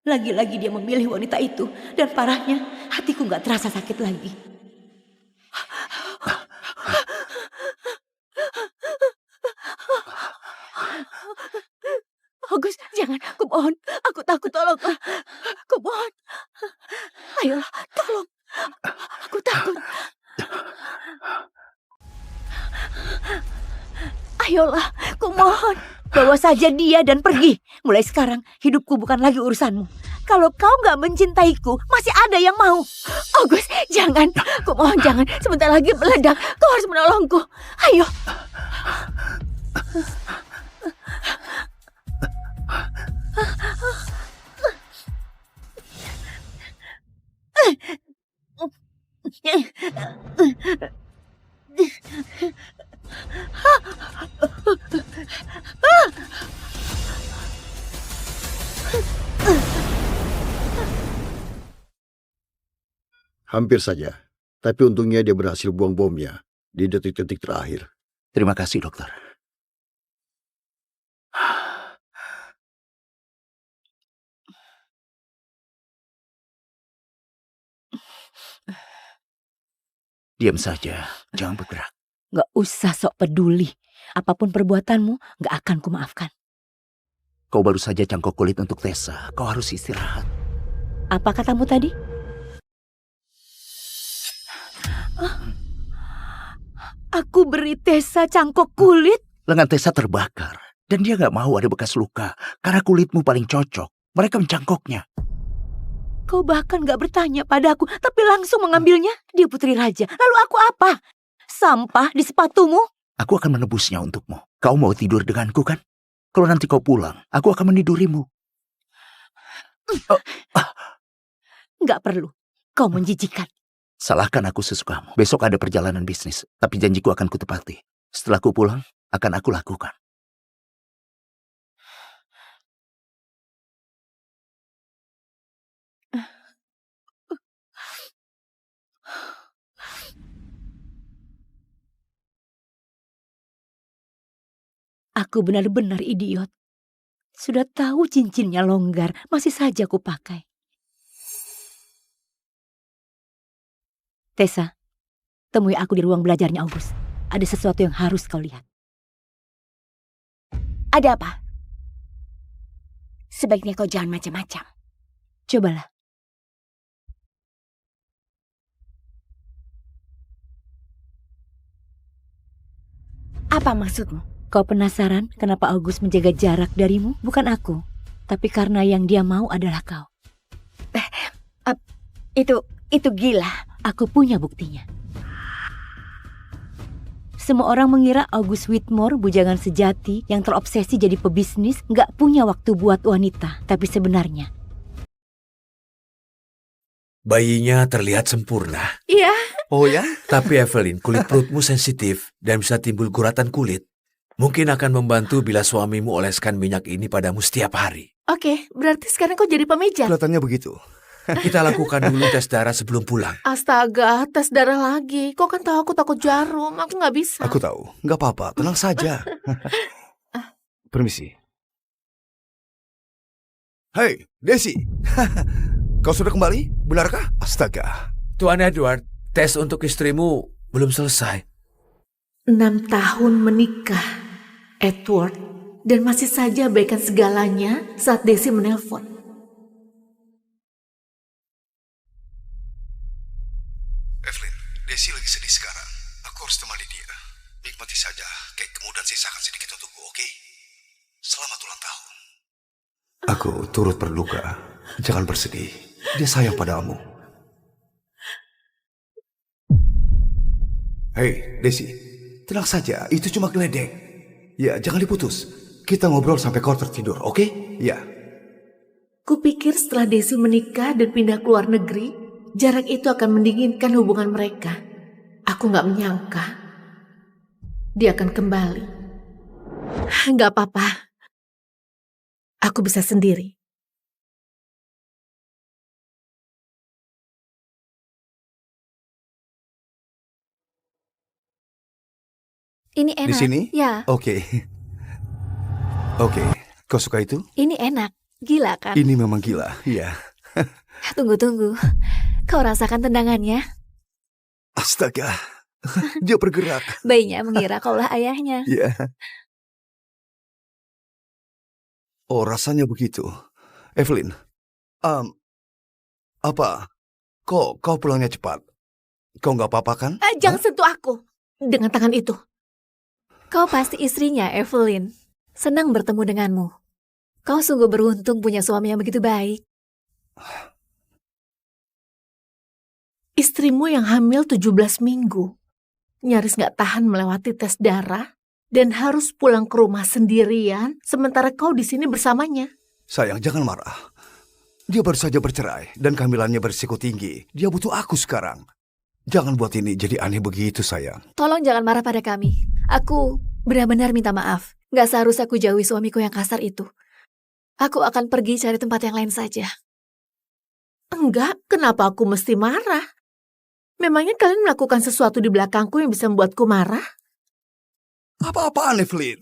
Lagi-lagi dia memilih wanita itu. Dan parahnya, hatiku gak terasa sakit lagi. Agus, jangan. Kumohon. Aku takut, tolonglah. Kumohon. Ayolah, tolong. Aku takut. Ayolah, kumohon. Bawa saja dia dan pergi. Mulai sekarang, hidupku bukan lagi urusanmu. Kalau kau gak mencintaiku, masih ada yang mau. Agus, jangan. Kumohon, jangan. Sebentar lagi meledak. Kau harus menolongku. Ayo. Hampir saja. Tapi untungnya dia berhasil buang bomnya di detik-detik terakhir. Terima kasih, dokter. Diam saja, jangan bergerak. Gak usah sok peduli. Apapun perbuatanmu, gak akan kumaafkan. Kau baru saja cangkok kulit untuk Tessa. Kau harus istirahat. Apa katamu tadi? Aku beri Tessa cangkok kulit. Lengan Tessa terbakar. Dan dia nggak mau ada bekas luka, karena kulitmu paling cocok. Mereka mencangkoknya. Kau bahkan gak bertanya padaku, tapi langsung mengambilnya. Dia putri raja. Lalu aku apa? Sampah di sepatumu? Aku akan menebusnya untukmu. Kau mau tidur denganku kan? Kalau nanti kau pulang, aku akan menidurimu. Gak perlu. Kau menjijikan. Salahkan aku sesukamu. Besok ada perjalanan bisnis, tapi janjiku akan kutepati. Setelah ku pulang, akan aku lakukan. Aku benar-benar idiot. Sudah tahu cincinnya longgar, masih saja aku pakai. Tessa, temui aku di ruang belajarnya August. Ada sesuatu yang harus kau lihat. Ada apa? Sebaiknya kau jangan macam-macam. Cobalah. Apa maksudmu? Kau penasaran kenapa August menjaga jarak darimu? Bukan aku, tapi karena yang dia mau adalah kau. Itu gila. Aku punya buktinya. Semua orang mengira August Whitmore, bujangan sejati yang terobsesi jadi pebisnis, nggak punya waktu buat wanita. Tapi sebenarnya, bayinya terlihat sempurna. Iya. Oh ya? Tapi Evelyn, kulit perutmu sensitif dan bisa timbul guratan kulit. Mungkin akan membantu bila suamimu oleskan minyak ini padamu setiap hari. Oke, berarti sekarang kau jadi pemijat. Kelihatannya begitu. Kita lakukan dulu tes darah sebelum pulang. Astaga, tes darah lagi. Kau kan tahu aku takut jarum. Aku nggak bisa. Aku tahu. Nggak apa-apa, tenang saja. Permisi. Hei, Desi. Kau sudah kembali? Benarkah? Astaga. Tuan Edward, tes untuk istrimu belum selesai. 6 tahun menikah, Edward, dan masih saja abaikan segalanya saat Desi menelpon. Evelyn, Desi lagi sedih sekarang. Aku harus temani dia. Nikmati saja kek kemudian sisakan sedikit untukku, oke? Selamat ulang tahun. Aku turut berduka. Jangan bersedih. Dia sayang padamu. Hei, Desi. Tenang saja, itu cuma geledek. Ya, jangan diputus. Kita ngobrol sampai kau tertidur, oke? Ya. Kupikir setelah Desi menikah dan pindah ke luar negeri, jarak itu akan mendinginkan hubungan mereka. Aku nggak menyangka dia akan kembali. Nggak apa-apa. Aku bisa sendiri. Ini enak. Di sini? Ya. Oke. Oke, kau suka itu? Ini enak. Gila kan? Ini memang gila, iya. Tunggu. Kau rasakan tendangannya? Astaga, dia bergerak. Bayinya mengira kaulah ayahnya. Iya. Oh, rasanya begitu. Evelyn, apa? Kau pulangnya cepat? Kau nggak apa-apa kan? Jangan sentuh aku dengan tangan itu. Kau pasti istrinya, Evelyn. Senang bertemu denganmu. Kau sungguh beruntung punya suami yang begitu baik. Istrimu yang hamil 17 minggu. Nyaris gak tahan melewati tes darah. Dan harus pulang ke rumah sendirian. Sementara kau di sini bersamanya. Sayang, jangan marah. Dia baru saja bercerai. Dan kehamilannya berisiko tinggi. Dia butuh aku sekarang. Jangan buat ini jadi aneh begitu, sayang. Tolong jangan marah pada kami. Aku benar-benar minta maaf. Gak seharusnya aku jauhi suamiku yang kasar itu. Aku akan pergi cari tempat yang lain saja. Enggak, kenapa aku mesti marah? Memangnya kalian melakukan sesuatu di belakangku yang bisa membuatku marah? Apa-apaan, Evelyn?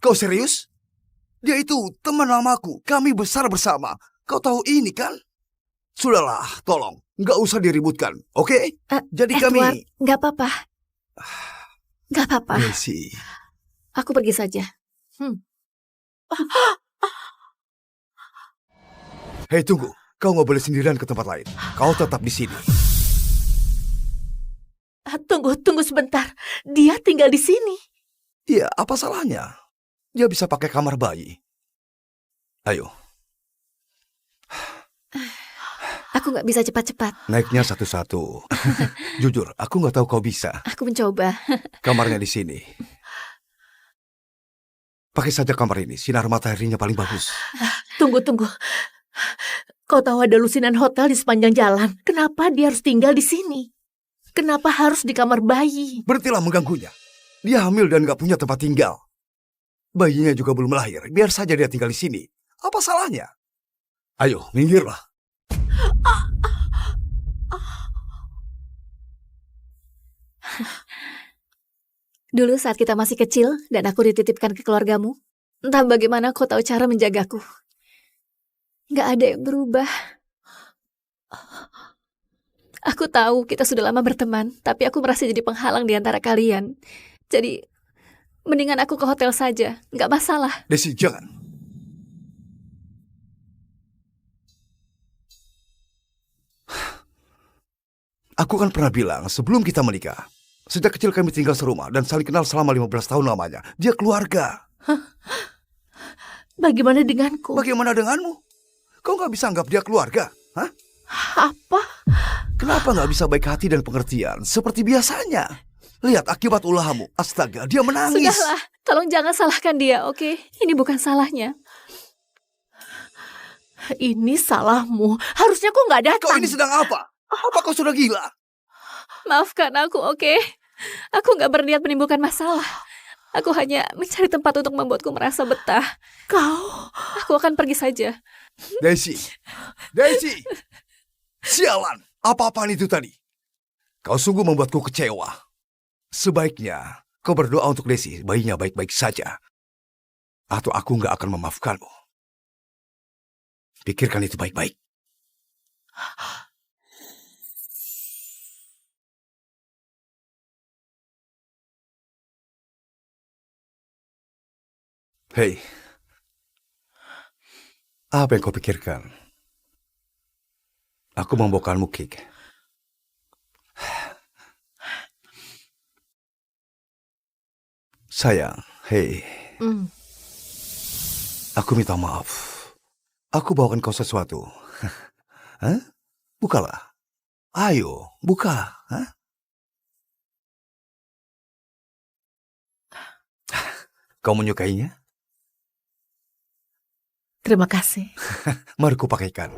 Kau serius? Dia itu teman lamaku. Kami besar bersama. Kau tahu ini kan? Sudahlah, tolong. Nggak usah diributkan, oke? Jadi Edward, kami... Nggak apa-apa. Nggak apa-apa. Desi. Aku pergi saja. Hei, tunggu. Kau nggak boleh sendirian ke tempat lain. Kau tetap di sini. Tunggu sebentar. Dia tinggal di sini. Iya, apa salahnya? Dia bisa pakai kamar bayi. Ayo, Aku nggak bisa cepat-cepat. naiknya satu-satu. Jujur, aku nggak tahu kau bisa. Aku mencoba. Kamarnya di sini. Pakai saja kamar ini, sinar mataharinya paling bagus. Tunggu. Kau tahu ada lusinan hotel di sepanjang jalan. Kenapa dia harus tinggal di sini? Kenapa harus di kamar bayi? Berhentilah mengganggunya. Dia hamil dan nggak punya tempat tinggal. Bayinya juga belum lahir. Biar saja dia tinggal di sini. Apa salahnya? Ayo, minggirlah. Dulu saat kita masih kecil dan aku dititipkan ke keluargamu, entah bagaimana kau tahu cara menjagaku. Nggak ada yang berubah. Aku tahu kita sudah lama berteman, tapi aku merasa jadi penghalang di antara kalian. Jadi, mendingan aku ke hotel saja, nggak masalah. Desi, jangan. Aku kan pernah bilang sebelum kita menikah, sejak kecil kami tinggal serumah dan saling kenal selama 15 tahun lamanya. Dia keluarga. Bagaimana denganku? Bagaimana denganmu? Kau nggak bisa anggap dia keluarga? Hah? Apa? Kenapa nggak bisa baik hati dan pengertian seperti biasanya? Lihat akibat ulahmu. Astaga, dia menangis. Sudahlah, tolong jangan salahkan dia, oke? Ini bukan salahnya. Ini salahmu. Harusnya kau nggak datang. Kau ini sedang apa? Apa kau sudah gila? Maafkan aku, oke? Aku nggak berniat menimbulkan masalah. Aku hanya mencari tempat untuk membuatku merasa betah. Aku akan pergi saja. Desi! Sialan! Apa-apaan itu tadi? Kau sungguh membuatku kecewa. Sebaiknya kau berdoa untuk Desi, bayinya baik-baik saja. Atau aku nggak akan memaafkanmu. Pikirkan itu baik-baik. Hei, apa yang kau pikirkan? Aku membawakanmu cake. Sayang, hei. Aku minta maaf. Aku bawakan kau sesuatu. Hah? Bukalah. Ayo, buka. Hah? Kau menyukainya? Terima kasih. Mari ku pakaikan.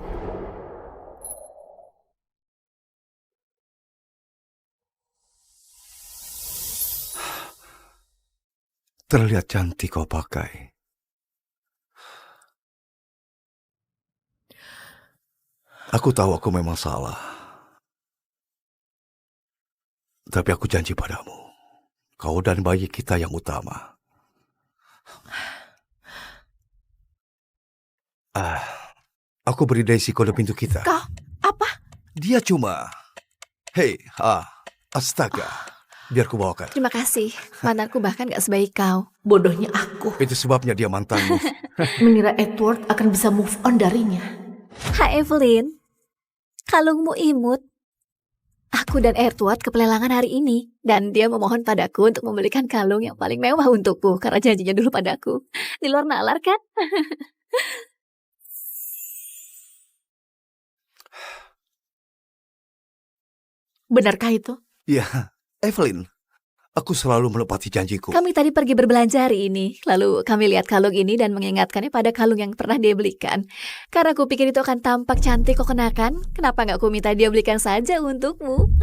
Terlihat cantik kau pakai. Aku tahu aku memang salah. Tapi aku janji padamu, kau dan bayi kita yang utama. Aku beri Daisy kode pintu kita. Kau, apa? Dia cuma... Hei, astaga. Biar ku bawakan. Terima kasih. Mantanku bahkan gak sebaik kau. Bodohnya aku. Itu sebabnya dia mantanmu. Mengira Edward akan bisa move on darinya. Hai Evelyn. Kalungmu imut. Aku dan Edward ke pelelangan hari ini. Dan dia memohon padaku untuk membelikan kalung yang paling mewah untukku. Karena janjinya dulu padaku. Di luar nalar kan? Benarkah itu? Ya, Evelyn. Aku selalu menepati janjiku. Kami tadi pergi berbelanja hari ini. Lalu kami lihat kalung ini dan mengingatkannya pada kalung yang pernah dia belikan. Karena aku pikir itu akan tampak cantik kau kenakan. Kenapa nggak aku minta dia belikan saja untukmu?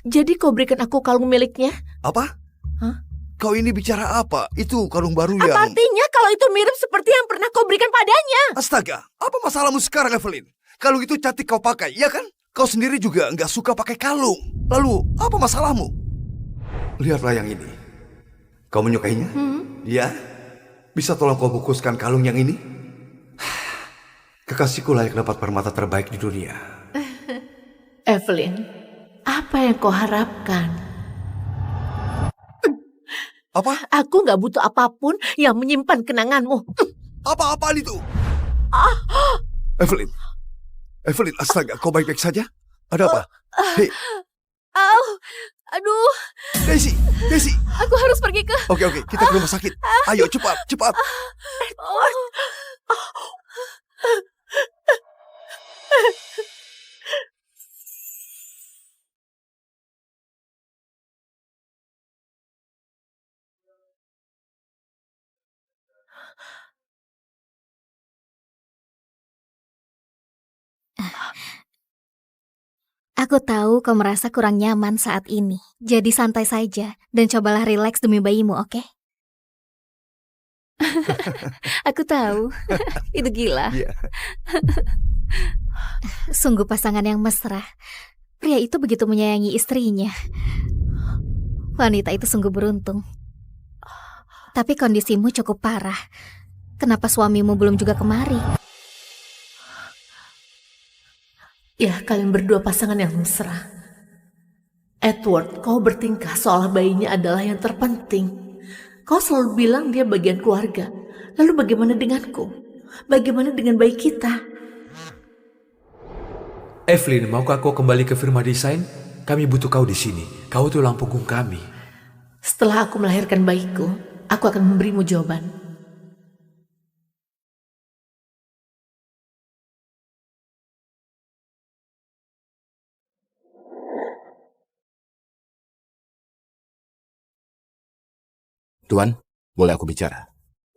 Jadi kau berikan aku kalung miliknya? Apa? Hah? Kau ini bicara apa? Itu kalung baru yang... Apa artinya kalau itu mirip seperti yang pernah kau berikan padanya? Astaga, apa masalahmu sekarang, Evelyn? Kalung itu cantik kau pakai, ya kan? Kau sendiri juga nggak suka pakai kalung. Lalu, apa masalahmu? Lihatlah yang ini. Kau menyukainya? Ya? Bisa tolong kau bungkuskan kalung yang ini? Kekasihku layak dapat permata terbaik di dunia. Evelyn, apa yang kau harapkan? Apa? Aku nggak butuh apapun yang menyimpan kenanganmu. Apa-apaan itu? Evelyn, astaga, kau baik-baik saja? Ada apa? Hei, Aduh, Desi, Desi. aku harus pergi ke... Oke, kita ke rumah sakit. Ayo, cepat. Edward. Aku tahu kau merasa kurang nyaman saat ini. Jadi santai saja dan cobalah rileks demi bayimu, oke? Aku tahu. Itu gila. Iya. Sungguh pasangan yang mesra. Pria itu begitu menyayangi istrinya. Wanita itu sungguh beruntung. Tapi kondisimu cukup parah. Kenapa suamimu belum juga kemari? Ya, kalian berdua pasangan yang mesra. Edward, kau bertingkah seolah bayinya adalah yang terpenting. Kau selalu bilang dia bagian keluarga. Lalu bagaimana denganku? Bagaimana dengan bayi kita? Evelyn, maukah kau kembali ke firma desain? Kami butuh kau di sini. Kau tulang punggung kami. Setelah aku melahirkan bayiku, aku akan memberimu jawaban. Tuan, boleh aku bicara?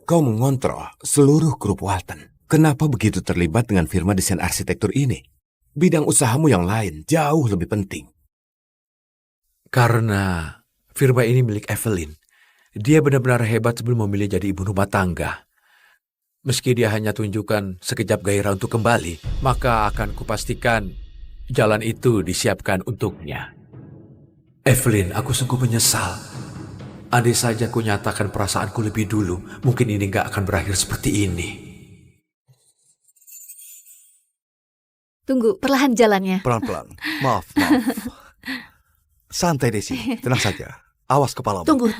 Kau mengontrol seluruh grup Walton. Kenapa begitu terlibat dengan firma desain arsitektur ini? Bidang usahamu yang lain jauh lebih penting. Karena firma ini milik Evelyn. Dia benar-benar hebat sebelum memilih jadi ibu rumah tangga. Meski dia hanya tunjukkan sekejap gairah untuk kembali, maka akan kupastikan jalan itu disiapkan untuknya. Evelyn, aku sungguh menyesal. Andai saja ku nyatakan perasaanku lebih dulu, mungkin ini gak akan berakhir seperti ini. Tunggu, perlahan jalannya. Pelan-pelan. Maaf. Santai, Desi. Tenang saja. Awas kepalamu. Tunggu.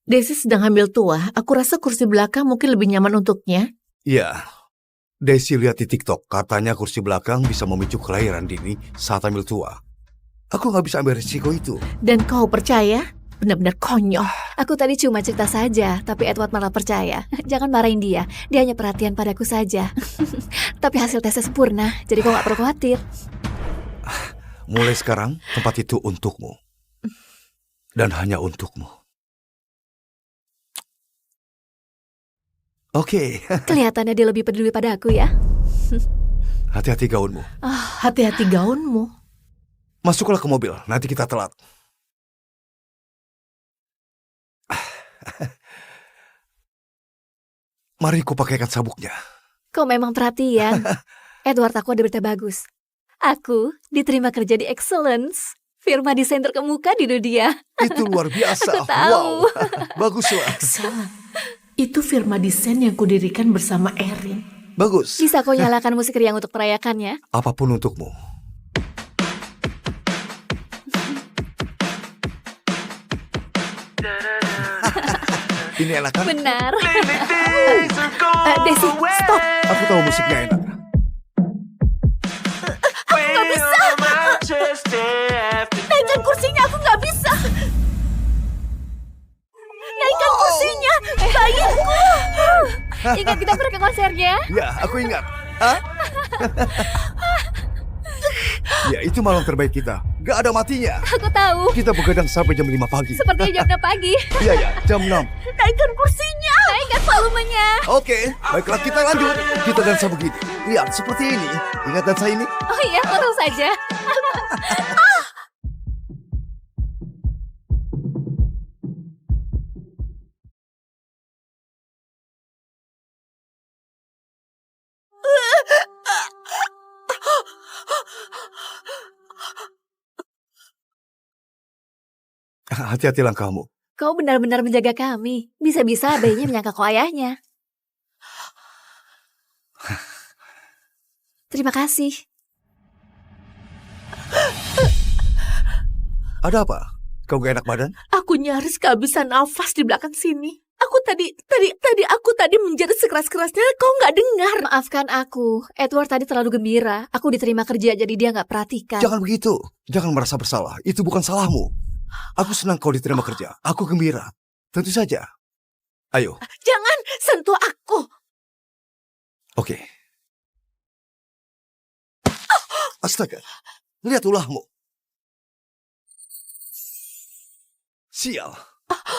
Desi sedang hamil tua. Aku rasa kursi belakang mungkin lebih nyaman untuknya. Iya. Desi lihat di TikTok, katanya kursi belakang bisa memicu kelahiran dini saat hamil tua. Aku gak bisa ambil risiko itu. Dan kau percaya? Benar-benar konyol. Aku tadi cuma cerita saja, tapi Edward malah percaya. Jangan marahin dia, dia hanya perhatian padaku saja. Tapi hasil tesnya sempurna, jadi kau gak perlu khawatir. Mulai sekarang, tempat itu untukmu. Dan hanya untukmu. Oke. Kelihatannya dia lebih peduli pada aku ya. Hati-hati gaunmu. Hati-hati gaunmu. Masuklah ke mobil, nanti kita telat. Mari ku pakaikan sabuknya. Kau memang perhatian. Edward, aku ada berita bagus. Aku diterima kerja di Excellence, firma desain terkemuka di dunia. Itu luar biasa. Aku tahu. Wow. Baguslah. Excellent. Itu firma desain yang kudirikan bersama Erin. Bagus. Bisa kau nyalakan musik riang untuk merayakannya? Apapun untukmu. Ini enak kan? Benar. Desi, stop. Aku tahu musiknya enak. Aku gak bisa. Naikkan kursinya, aku gak bisa. Naikkan kursinya, bayiku. Ingat kita pergi ke konsernya? Ya, aku ingat. Hah? Ya, itu malam terbaik kita. Gak ada matinya. Aku tahu. Kita begadang sampai jam 5 pagi. Sepertinya jam 6 pagi. Iya, jam 6. Naikkan kursinya. Naikkan volumenya. Oke, baiklah kita lanjut. Kita dansa begini. Lihat, seperti ini. Ingat dansa ini? Oh iya, tentu saja. Hati-hati langkahmu. Kau benar-benar menjaga kami. Bisa-bisa bayinya menyangka kau ayahnya. Terima kasih. Ada apa? Kau gak enak badan? Aku nyaris kehabisan nafas di belakang sini. Aku tadi menjerit sekeras-kerasnya, kau nggak dengar. Maafkan aku, Edward tadi terlalu gembira. Aku diterima kerja jadi dia nggak perhatikan. Jangan begitu. Jangan merasa bersalah. Itu bukan salahmu. Aku senang kau diterima kerja. Aku gembira. Tentu saja. Ayo. Jangan sentuh aku. Oke. Astaga. Lihat ulahmu. Sial.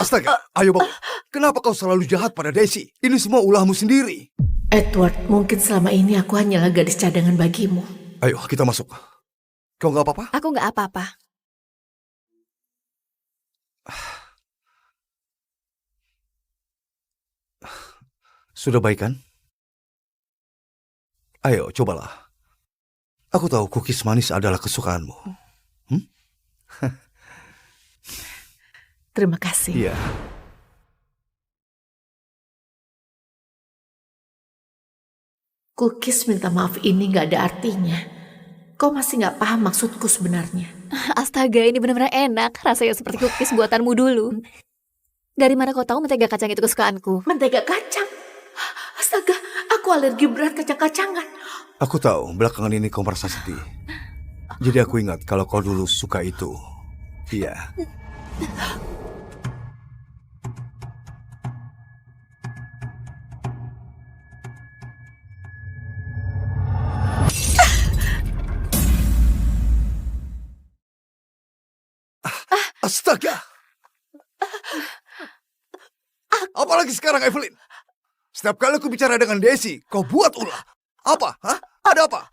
Astaga. Ayo bangun. Kenapa kau selalu jahat pada Daisy? Ini semua ulahmu sendiri. Edward, mungkin selama ini aku hanyalah gadis cadangan bagimu. Ayo, kita masuk. Kau nggak apa-apa? Aku nggak apa-apa. Sudah baik kan? Ayo, cobalah. Aku tahu cookies manis adalah kesukaanmu. Terima kasih. Iya. Cookies minta maaf ini nggak ada artinya. Kau masih nggak paham maksudku sebenarnya. Astaga, ini benar-benar enak. Rasanya seperti cookies buatanmu dulu. Dari mana kau tahu mentega kacang itu kesukaanku? Mentega kacang? Astaga, aku alergi berat kacang-kacangan. Aku tahu belakangan ini kau merasa sedih. Jadi aku ingat kalau kau dulu suka itu. Iya. Astaga! Apalagi sekarang, Evelyn? Setiap kali aku bicara dengan Daisy, kau buat ulah. Apa? Hah? Ada apa?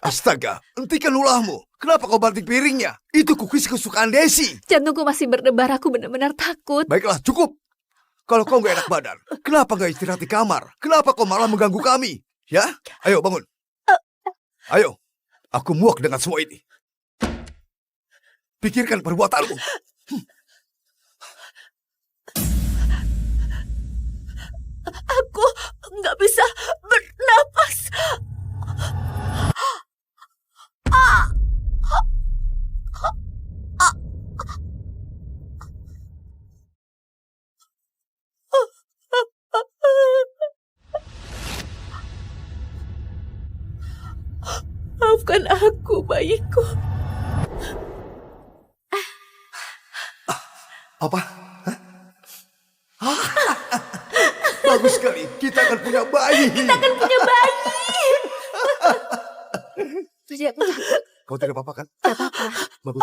Astaga, hentikan ulahmu. Kenapa kau banting piringnya? Itu cookies kesukaan Daisy. Jantungku masih berdebar, aku benar-benar takut. Baiklah, cukup. Kalau kau nggak enak badan, kenapa nggak istirahat di kamar? Kenapa kau malah mengganggu kami? Ya? Ayo bangun. Ayo, aku muak dengan semua ini. Pikirkan perbuatanmu. Aku nggak bisa bernapas. Maafkan aku, bayiku. Apa? Hah? Bagus sekali. Kita akan punya bayi. Kita akan punya bayi. Kau tidak apa-apa kan? Tidak apa-apa. Bagus.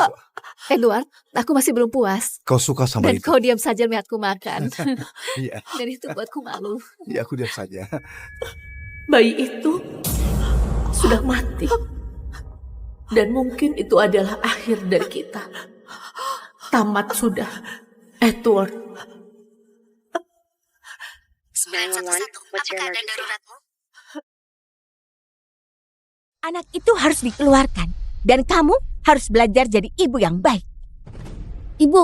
Edward, aku masih belum puas. Kau suka sama Dan itu? kau diam saja melihatku makan. Iya. Dan itu buatku malu. Iya, aku diam saja. Bayi itu sudah mati. Dan mungkin itu adalah akhir dari kita. Tamat sudah, Edward. 911, apa keadaan daruratmu? Anak itu harus dikeluarkan. Dan kamu harus belajar jadi ibu yang baik. Ibu,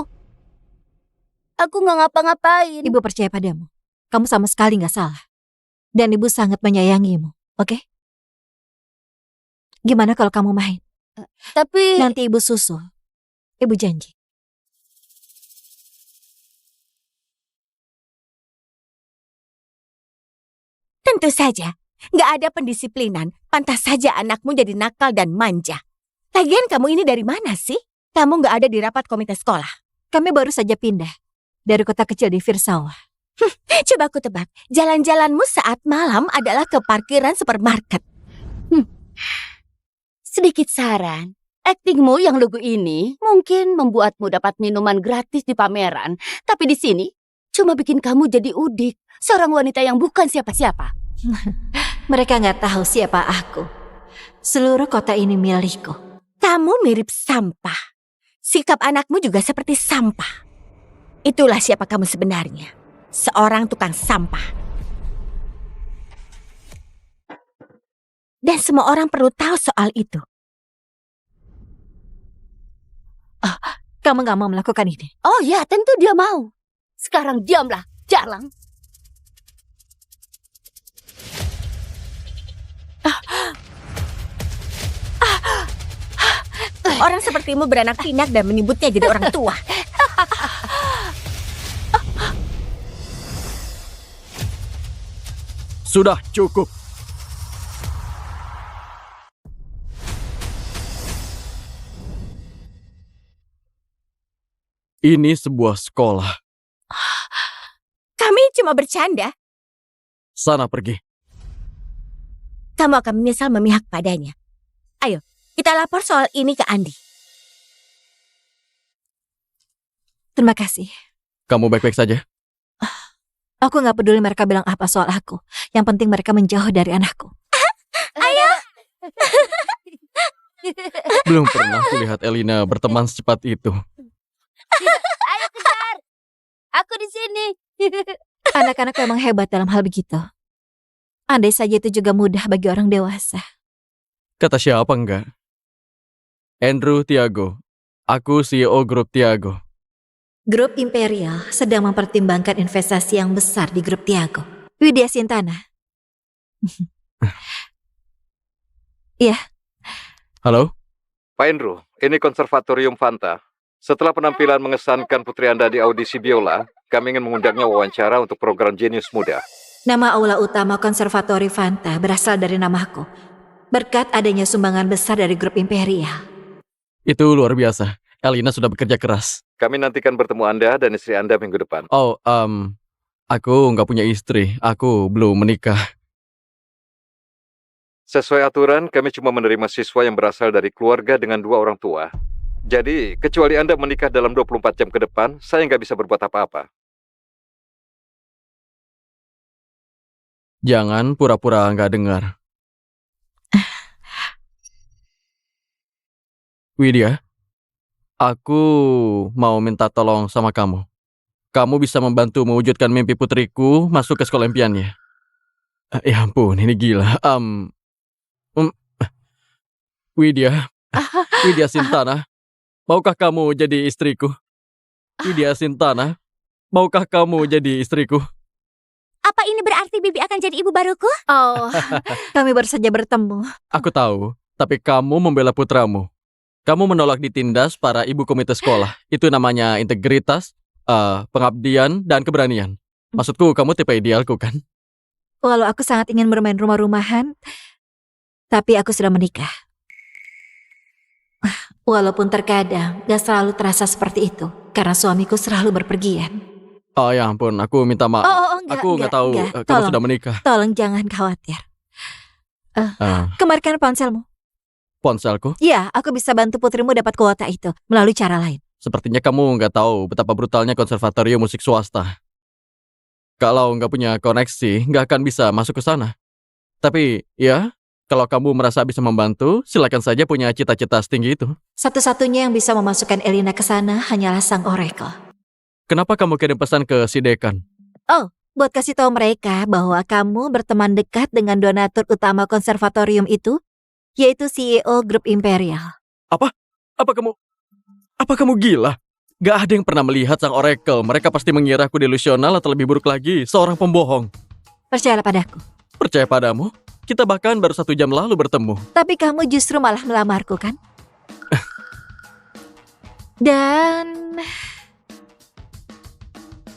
aku nggak ngapa-ngapain. Ibu percaya padamu. Kamu sama sekali nggak salah. Dan ibu sangat menyayangimu, oke? Gimana kalau kamu main? Tapi... Nanti ibu susul. Ibu janji. Tentu saja, nggak ada pendisiplinan. Pantas saja anakmu jadi nakal dan manja. Lagian kamu ini dari mana sih? Kamu nggak ada di rapat komite sekolah. Kami baru saja pindah dari kota kecil di Virsawa. Coba aku tebak, jalan-jalanmu saat malam adalah ke parkiran supermarket. Sedikit saran, aktingmu yang lugu ini mungkin membuatmu dapat minuman gratis di pameran, tapi di sini cuma bikin kamu jadi udik, seorang wanita yang bukan siapa-siapa. Mereka nggak tahu siapa aku. Seluruh kota ini milikku. Kamu mirip sampah. Sikap anakmu juga seperti sampah. Itulah siapa kamu sebenarnya. Seorang tukang sampah. Dan semua orang perlu tahu soal itu. Oh, kamu nggak mau melakukan ini? Oh ya, tentu dia mau. Sekarang diamlah, jalang. Orang sepertimu beranak pinak dan menyebutnya jadi orang tua. Sudah cukup. Ini sebuah sekolah. Kami cuma bercanda. Sana pergi. Kamu akan menyesal memihak padanya. Ayo, kita lapor soal ini ke Andi. Terima kasih. Kamu baik-baik saja? Aku nggak peduli mereka bilang apa soal aku. Yang penting mereka menjauh dari anakku. Ayo. Belum pernah kulihat Elina berteman secepat itu. Ayo kejar. Aku di sini. Anak-anak memang hebat dalam hal begitu. Andai saja itu juga mudah bagi orang dewasa. Kata siapa enggak? Andrew Tiago. Aku CEO Grup Tiago. Grup Imperial sedang mempertimbangkan investasi yang besar di Grup Tiago. Widya Sintana. Iya. Halo? Pak Andrew, ini Konservatorium Fanta. Setelah penampilan mengesankan putri Anda di audisi biola, kami ingin mengundangnya wawancara untuk program Jenius Muda. Nama aula utama Konservatori Fanta berasal dari namaku. Berkat adanya sumbangan besar dari Grup Imperial. Itu luar biasa. Elina sudah bekerja keras. Kami nantikan bertemu Anda dan istri Anda minggu depan. Oh, aku nggak punya istri. Aku belum menikah. Sesuai aturan, kami cuma menerima siswa yang berasal dari keluarga dengan 2 orang tua. Jadi, kecuali Anda menikah dalam 24 jam ke depan, saya nggak bisa berbuat apa-apa. Jangan pura-pura nggak dengar. Widya, aku mau minta tolong sama kamu. Kamu bisa membantu mewujudkan mimpi putriku masuk ke sekolah impiannya. Ya ampun, ini gila. Widya Sintana, maukah kamu jadi istriku? Widya Sintana, maukah kamu jadi istriku? Apa ini berarti Bibi akan jadi ibu baruku? Oh, kami baru saja bertemu. Aku tahu, tapi kamu membela putramu. Kamu menolak ditindas para ibu komite sekolah. Itu namanya integritas, pengabdian, dan keberanian. Maksudku, kamu tipe idealku kan? Walau aku sangat ingin bermain rumah-rumahan, tapi aku sudah menikah. Walaupun terkadang gak selalu terasa seperti itu, karena suamiku selalu berpergian. Oh ya ampun, aku minta maaf. Aku nggak tahu kamu Tolong, sudah menikah. Tolong jangan khawatir. Kembalikan ponselmu. Ponselku? Ya, aku bisa bantu putrimu dapat kuota itu melalui cara lain. Sepertinya kamu nggak tahu betapa brutalnya konservatorium musik swasta. Kalau nggak punya koneksi, nggak akan bisa masuk ke sana. Tapi ya, kalau kamu merasa bisa membantu, silakan saja punya cita-cita setinggi itu. Satu-satunya yang bisa memasukkan Elina ke sana hanyalah sang Oracle. Kenapa kamu kirim pesan ke si dekan? Oh, buat kasih tahu mereka bahwa kamu berteman dekat dengan donatur utama konservatorium itu, yaitu CEO Grup Imperial. Apa? Apa kamu gila? Gak ada yang pernah melihat sang Oracle. Mereka pasti mengira aku delusional atau lebih buruk lagi, seorang pembohong. Percayalah padaku. Percaya padamu? Kita bahkan baru 1 jam lalu bertemu. Tapi kamu justru malah melamarku, kan? Dan...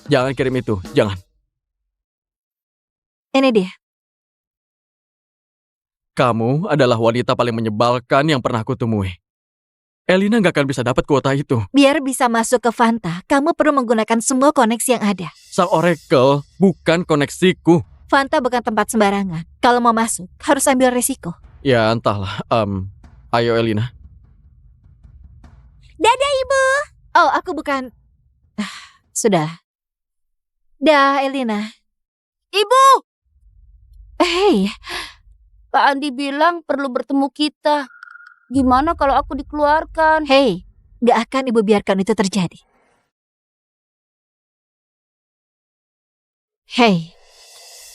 Jangan kirim itu, jangan. Ini dia. Kamu adalah wanita paling menyebalkan yang pernah aku temui. Elina gak akan bisa dapat kuota itu. Biar bisa masuk ke Fanta, kamu perlu menggunakan semua koneksi yang ada. Sang Oracle bukan koneksiku. Fanta bukan tempat sembarangan. Kalau mau masuk, harus ambil resiko. Ya entahlah. Ayo Elina. Dadah Ibu. Oh, aku bukan... Sudahlah. Dah, Elina. Ibu! Hei, Pak Andi bilang perlu bertemu kita. Gimana kalau aku dikeluarkan? Hei, gak akan Ibu biarkan itu terjadi. Hei,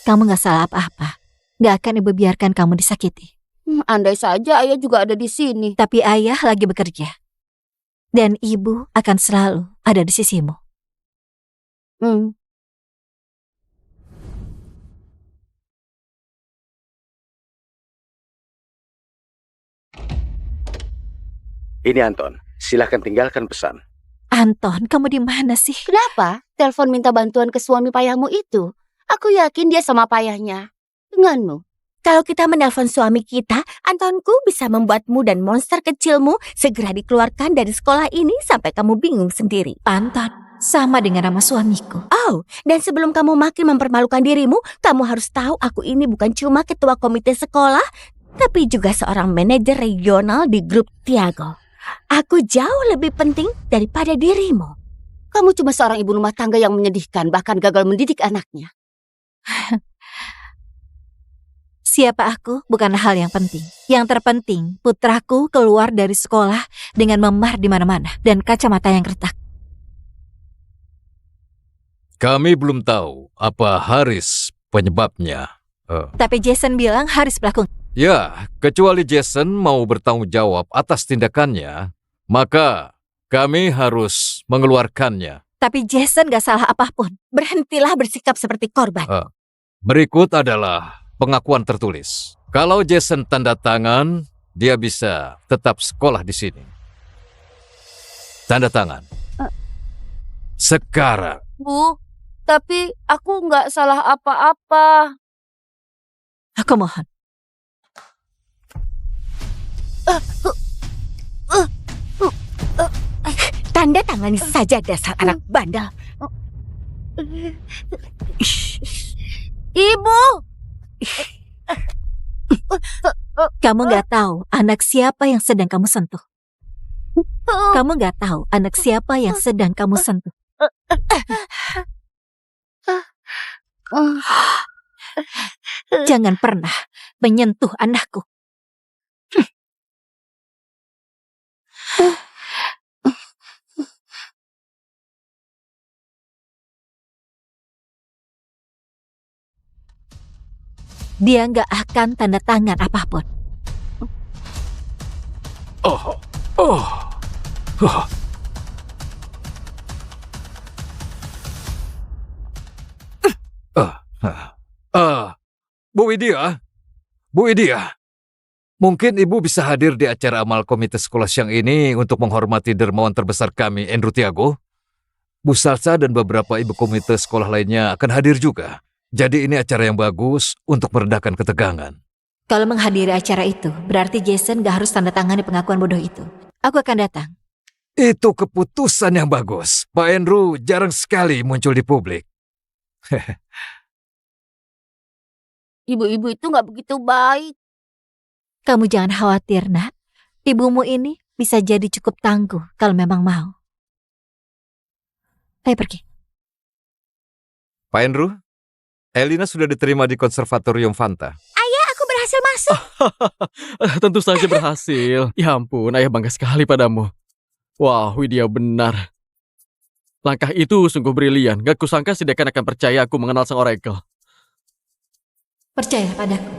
kamu gak salah apa-apa. Gak akan Ibu biarkan kamu disakiti. Andai saja ayah juga ada di sini. Tapi ayah lagi bekerja. Dan Ibu akan selalu ada di sisimu. Ini Anton, silahkan tinggalkan pesan. Anton, kamu di mana sih? Kenapa? Telepon minta bantuan ke suami payahmu itu. Aku yakin dia sama payahnya. denganmu? Kalau kita menelpon suami kita, Antonku bisa membuatmu dan monster kecilmu segera dikeluarkan dari sekolah ini sampai kamu bingung sendiri. Anton, sama dengan nama suamiku. Oh, dan sebelum kamu makin mempermalukan dirimu, kamu harus tahu aku ini bukan cuma ketua komite sekolah, tapi juga seorang manajer regional di grup Tiago. Aku jauh lebih penting daripada dirimu. Kamu cuma seorang ibu rumah tangga yang menyedihkan, bahkan gagal mendidik anaknya. Siapa aku bukanlah hal yang penting. Yang terpenting, putraku keluar dari sekolah dengan memar di mana-mana dan kacamata yang retak. Kami belum tahu apa Haris penyebabnya. Tapi Jason bilang Haris pelaku. Ya, kecuali Jason mau bertanggung jawab atas tindakannya, maka kami harus mengeluarkannya. Tapi Jason gak salah apapun. Berhentilah bersikap seperti korban. Berikut adalah pengakuan tertulis. Kalau Jason tanda tangan, dia bisa tetap sekolah di sini. Tanda tangan. Sekarang. Bu, tapi aku nggak salah apa-apa. Aku mohon. Tanda tangani saja dasar anak bandel. Ibu! Kamu gak tahu anak siapa yang sedang kamu sentuh. Kamu gak tahu anak siapa yang sedang kamu sentuh. Jangan pernah menyentuh anakku. Dia nggak akan tanda tangan apapun. Bu Widya, mungkin Ibu bisa hadir di acara amal komite sekolah siang ini untuk menghormati dermawan terbesar kami, Andrew Tiago. Bu Salsa dan beberapa ibu komite sekolah lainnya akan hadir juga. Jadi ini acara yang bagus untuk meredakan ketegangan. Kalau menghadiri acara itu, berarti Jason gak harus tanda tangan di pengakuan bodoh itu. Aku akan datang. Itu keputusan yang bagus. Pak Andrew jarang sekali muncul di publik. Ibu-ibu itu nggak begitu baik. Kamu jangan khawatir, nak. Ibumu ini bisa jadi cukup tangguh kalau memang mau. Ayo pergi. Pak Andrew, Elina sudah diterima di Konservatorium Fanta. Ayah, aku berhasil masuk. Tentu saja berhasil. Ya ampun, ayah bangga sekali padamu. Wah, Widya benar. Langkah itu sungguh brilian. Gak kusangka si dekan akan percaya aku mengenal sang oracle. Percayalah padaku.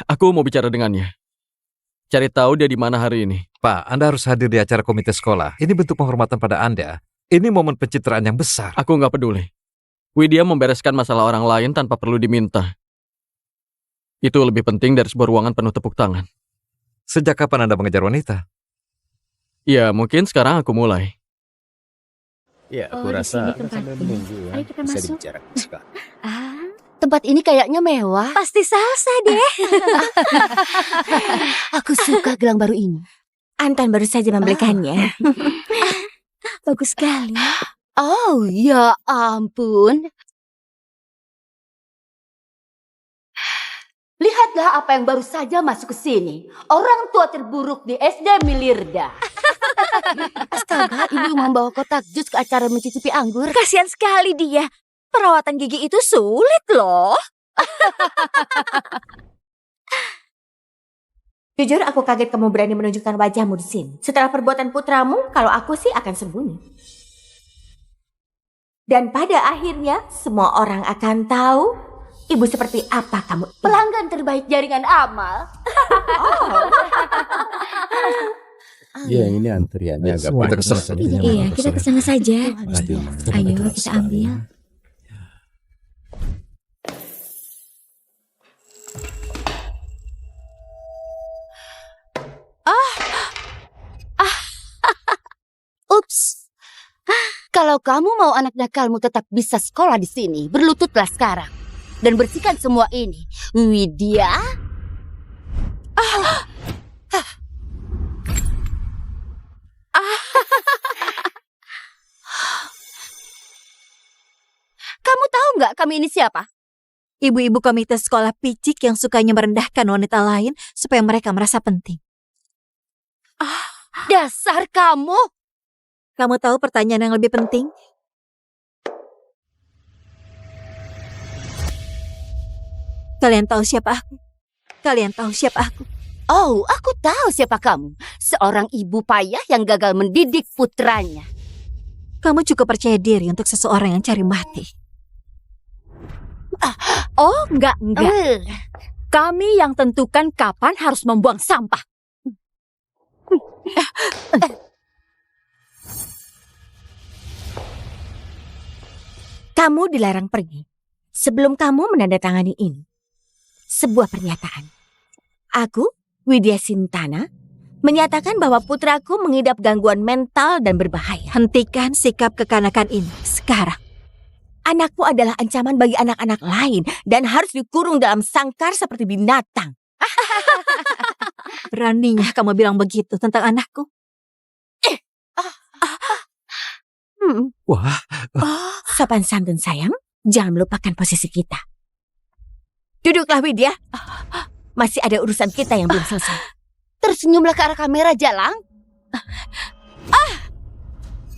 Aku mau bicara dengannya. Cari tahu dia di mana hari ini. Pak, Anda harus hadir di acara komite sekolah. Ini bentuk penghormatan pada Anda. Ini momen pencitraan yang besar. Aku nggak peduli. Widya membereskan masalah orang lain tanpa perlu diminta. Itu lebih penting dari sebuah ruangan penuh tepuk tangan. Sejak kapan Anda mengejar wanita? Ya, mungkin sekarang aku mulai. Ya, aku rasa sambil menunggu ya, Ayo kita bisa masuk. dibicarakan. Tempat ini kayaknya mewah. Pasti salsa deh. Aku suka gelang baru ini. Anton baru saja membelikannya. Bagus sekali. Oh, ya ampun. Lihatlah apa yang baru saja masuk ke sini. Orang tua terburuk di SD Milirda. Astaga, ibu membawa kotak jus ke acara mencicipi anggur. Kasihan sekali dia. Perawatan gigi itu sulit loh. Jujur aku kaget kamu berani menunjukkan wajahmu di sini. Setelah perbuatan putramu, kalau aku sih akan sembunyi. Dan pada akhirnya semua orang akan tahu ibu seperti apa kamu. Pelanggan terbaik jaringan amal. Ya, ini antriannya agak panjang. Iya, kita kesana saja. Pasti. Ayo kita ambil. Ups. Kalau kamu mau anak nakalmu tetap bisa sekolah di sini, berlututlah sekarang. dan bersihkan semua ini. Widya? Kamu tahu nggak kami ini siapa? Ibu-ibu komite sekolah picik yang sukanya merendahkan wanita lain supaya mereka merasa penting. Dasar kamu! Kamu tahu pertanyaan yang lebih penting? Kalian tahu siapa aku? Kalian tahu siapa aku? Oh, aku tahu siapa kamu. Seorang ibu payah yang gagal mendidik putranya. Kamu cukup percaya diri untuk seseorang yang cari mati. Oh, enggak. Kami yang tentukan kapan harus membuang sampah. Kamu dilarang pergi sebelum kamu menandatangani ini. Sebuah pernyataan. Aku, Widya Sintana, menyatakan bahwa putraku mengidap gangguan mental dan berbahaya. Hentikan sikap kekanakan ini sekarang. Anakku adalah ancaman bagi anak-anak lain dan harus dikurung dalam sangkar seperti binatang. Beraninya kamu bilang begitu tentang anakku? Wah. Sopan santun sayang, jangan melupakan posisi kita. Duduklah Widya. Masih ada urusan kita yang belum selesai. Tersenyumlah ke arah kamera, Jalang.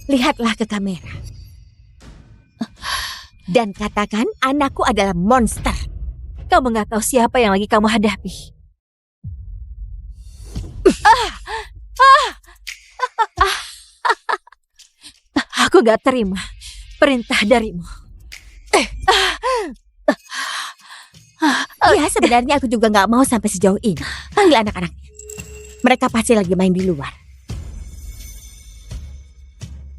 Lihatlah ke kamera. Dan katakan anakku adalah monster. Kamu gak tahu siapa yang lagi kamu hadapi. Aku gak terima perintah darimu. Ya, sebenarnya aku juga gak mau sampai sejauh ini. Panggil anak-anaknya. Mereka pasti lagi main di luar.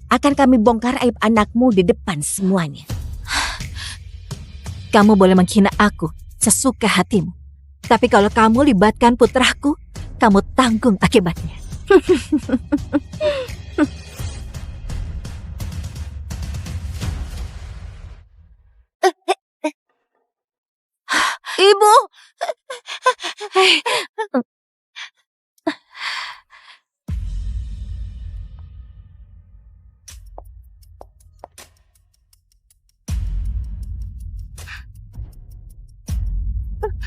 Akan kami bongkar aib anakmu di depan semuanya. Kamu boleh menghina aku sesuka hatimu. Tapi kalau kamu libatkan putraku, kamu tanggung akibatnya. Ibu!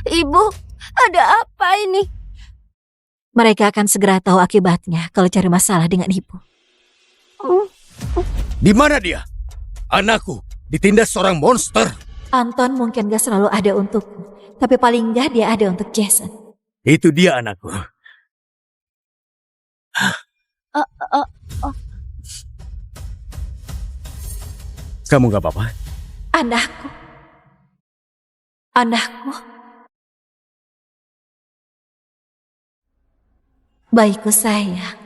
Ibu, ada apa ini? Mereka akan segera tahu akibatnya kalau cari masalah dengan ibu. Di mana dia? Anakku ditindas seorang monster. Anton mungkin gak selalu ada untukku, tapi paling gak dia ada untuk Jason. Itu dia anakku. Kamu gak apa-apa? Anakku. Anakku. Baikku sayang,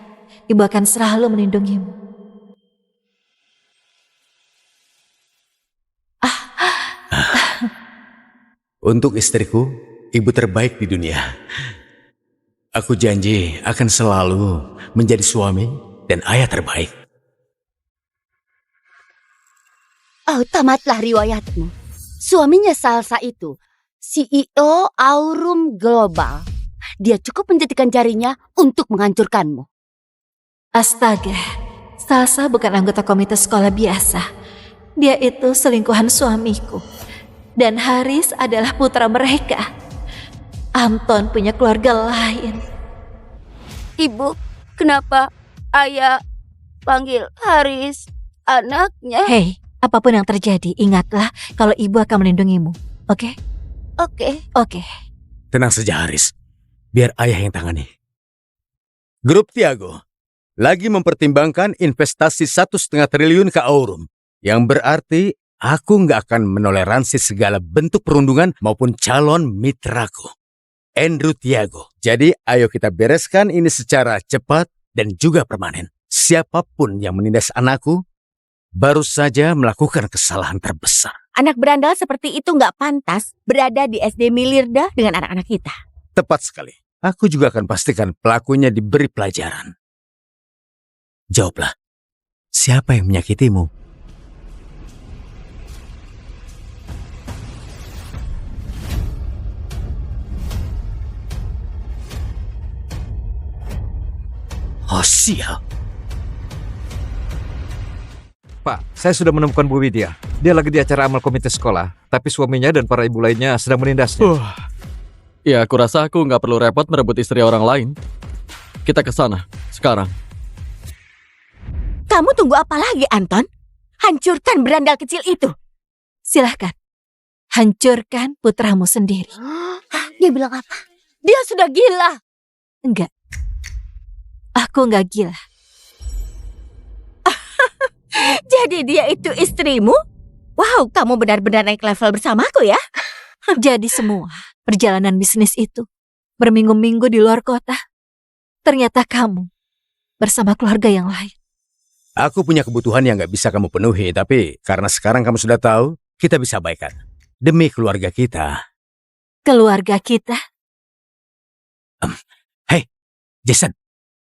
ibu akan selalu melindungimu. Untuk istriku, ibu terbaik di dunia. Aku janji akan selalu menjadi suami dan ayah terbaik. Oh, tamatlah riwayatmu. Suaminya Salsa itu, CEO Aurum Global. Dia cukup menjadikan jarinya untuk menghancurkanmu. Astaga, Salsa bukan anggota komite sekolah biasa. Dia itu selingkuhan suamiku. Dan Haris adalah putra mereka. Anton punya keluarga lain. Ibu, kenapa ayah panggil Haris anaknya? Hei, apapun yang terjadi, ingatlah kalau ibu akan melindungimu. Oke? Oke. Tenang saja Haris. Biar ayah yang tangani. Grup Tiago lagi mempertimbangkan investasi 1,5 triliun ke Aurum. Yang berarti aku nggak akan menoleransi segala bentuk perundungan maupun calon mitraku. Andrew Tiago. Jadi ayo kita bereskan ini secara cepat dan juga permanen. Siapapun yang menindas anakku baru saja melakukan kesalahan terbesar. Anak berandal seperti itu nggak pantas berada di SD Milirda dengan anak-anak kita. Tepat sekali. Aku juga akan pastikan pelakunya diberi pelajaran. Jawablah. Siapa yang menyakitimu? Sial. Pak, saya sudah menemukan Bu Widya. Dia lagi di acara amal komite sekolah, tapi suaminya dan para ibu lainnya sedang menindasnya. Ya, aku rasa aku nggak perlu repot merebut istri orang lain. Kita ke sana, sekarang. Kamu tunggu apa lagi, Anton? Hancurkan berandal kecil itu. Silahkan. Hancurkan putramu sendiri. Dia bilang apa? Dia sudah gila. Enggak. Aku enggak gila. Jadi dia itu istrimu? Wow, kamu benar-benar naik level bersamaku ya. Jadi semua perjalanan bisnis itu berminggu-minggu di luar kota. Ternyata kamu bersama keluarga yang lain. Aku punya kebutuhan yang gak bisa kamu penuhi, tapi karena sekarang kamu sudah tahu, kita bisa baikan. Demi keluarga kita. Keluarga kita? Hei, Jason,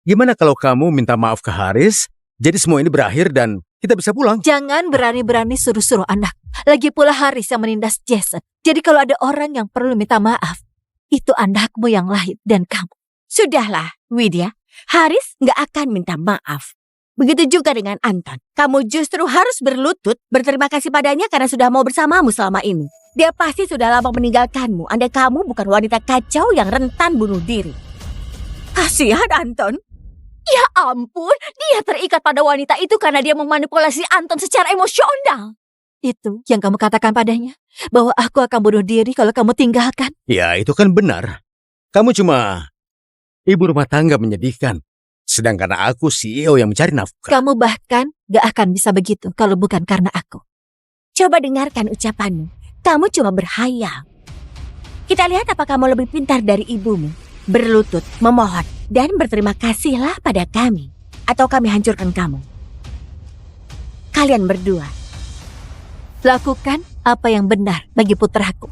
gimana kalau kamu minta maaf ke Haris, jadi semua ini berakhir dan kita bisa pulang? Jangan berani-berani suruh-suruh anak. Lagi pula Haris yang menindas Jason. Jadi kalau ada orang yang perlu minta maaf, itu anakmu yang lain dan kamu. Sudahlah, Widya. Haris nggak akan minta maaf. Begitu juga dengan Anton. Kamu justru harus berlutut berterima kasih padanya karena sudah mau bersamamu selama ini. Dia pasti sudah lama meninggalkanmu. Andai kamu bukan wanita kacau yang rentan bunuh diri. Kasihan Anton. Ya ampun, dia terikat pada wanita itu karena dia memanipulasi Anton secara emosional. Itu yang kamu katakan padanya? Bahwa aku akan bunuh diri kalau kamu tinggalkan? Ya, itu kan benar. Kamu cuma ibu rumah tangga menyedihkan. Sedangkan aku CEO yang mencari nafkah. Kamu bahkan gak akan bisa begitu kalau bukan karena aku. Coba dengarkan ucapanmu. Kamu cuma berhayal. Kita lihat apa kamu lebih pintar dari ibumu. Berlutut, memohon, dan berterima kasihlah pada kami. Atau kami hancurkan kamu. Kalian berdua. Lakukan apa yang benar bagi putraku.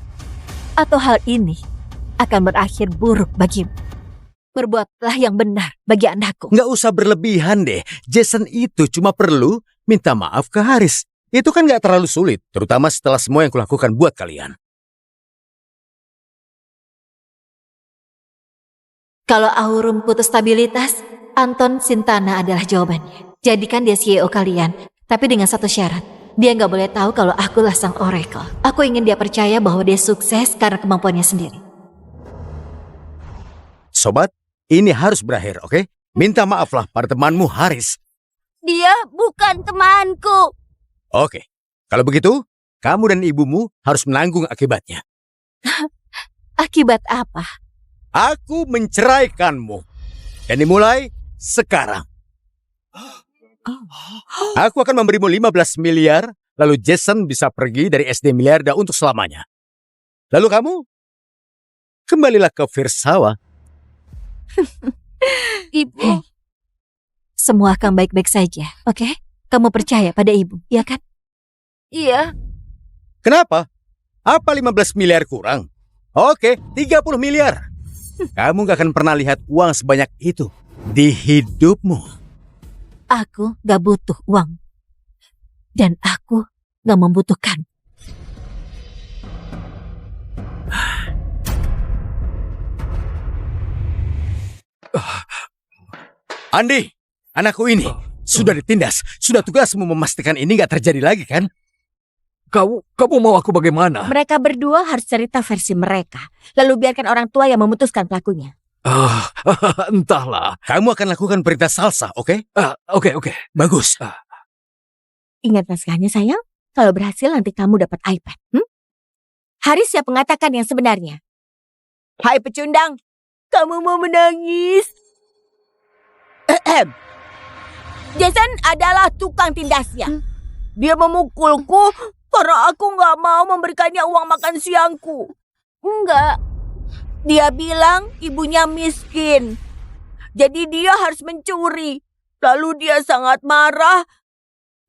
Atau hal ini akan berakhir buruk bagimu. Berbuatlah yang benar bagi anakku. Nggak usah berlebihan deh. Jason itu cuma perlu minta maaf ke Haris. Itu kan nggak terlalu sulit. Terutama setelah semua yang kulakukan buat kalian. Kalau Aurum putus stabilitas, Anton Sintana adalah jawabannya. Jadikan dia CEO kalian. Tapi dengan satu syarat. Dia nggak boleh tahu kalau akulah sang oracle. Aku ingin dia percaya bahwa dia sukses karena kemampuannya sendiri. Sobat, ini harus berakhir, oke? Minta maaflah pada temanmu Haris. Dia bukan temanku. Oke, kalau begitu, kamu dan ibumu harus menanggung akibatnya. Akibat apa? Aku menceraikanmu. Dan dimulai sekarang. Aku akan memberimu 15 miliar, lalu Jason bisa pergi dari SD Miliarda untuk selamanya. Lalu kamu, kembalilah ke Virsawa. Ibu. Semua akan baik-baik saja, oke? Kamu percaya pada ibu, ya kan? Iya. Kenapa? Apa 15 miliar kurang? Oke, 30 miliar. Kamu gak akan pernah lihat uang sebanyak itu di hidupmu. Aku gak butuh uang. Dan aku gak membutuhkan. Andi, anakku ini sudah ditindas. Sudah tugasmu memastikan ini gak terjadi lagi kan? Kamu mau aku bagaimana? Mereka berdua harus cerita versi mereka. Lalu biarkan orang tua yang memutuskan pelakunya. Entahlah. Kamu akan lakukan perintah salsa, oke? Oke. Bagus. Ingat naskahnya sayang. Kalau berhasil nanti kamu dapat iPad. Haris siap mengatakan yang sebenarnya. Hai pecundang, kamu mau menangis? Jason adalah tukang tindasnya. Dia memukulku karena aku nggak mau memberikannya uang makan siangku. Enggak. Dia bilang ibunya miskin. Jadi dia harus mencuri. Lalu dia sangat marah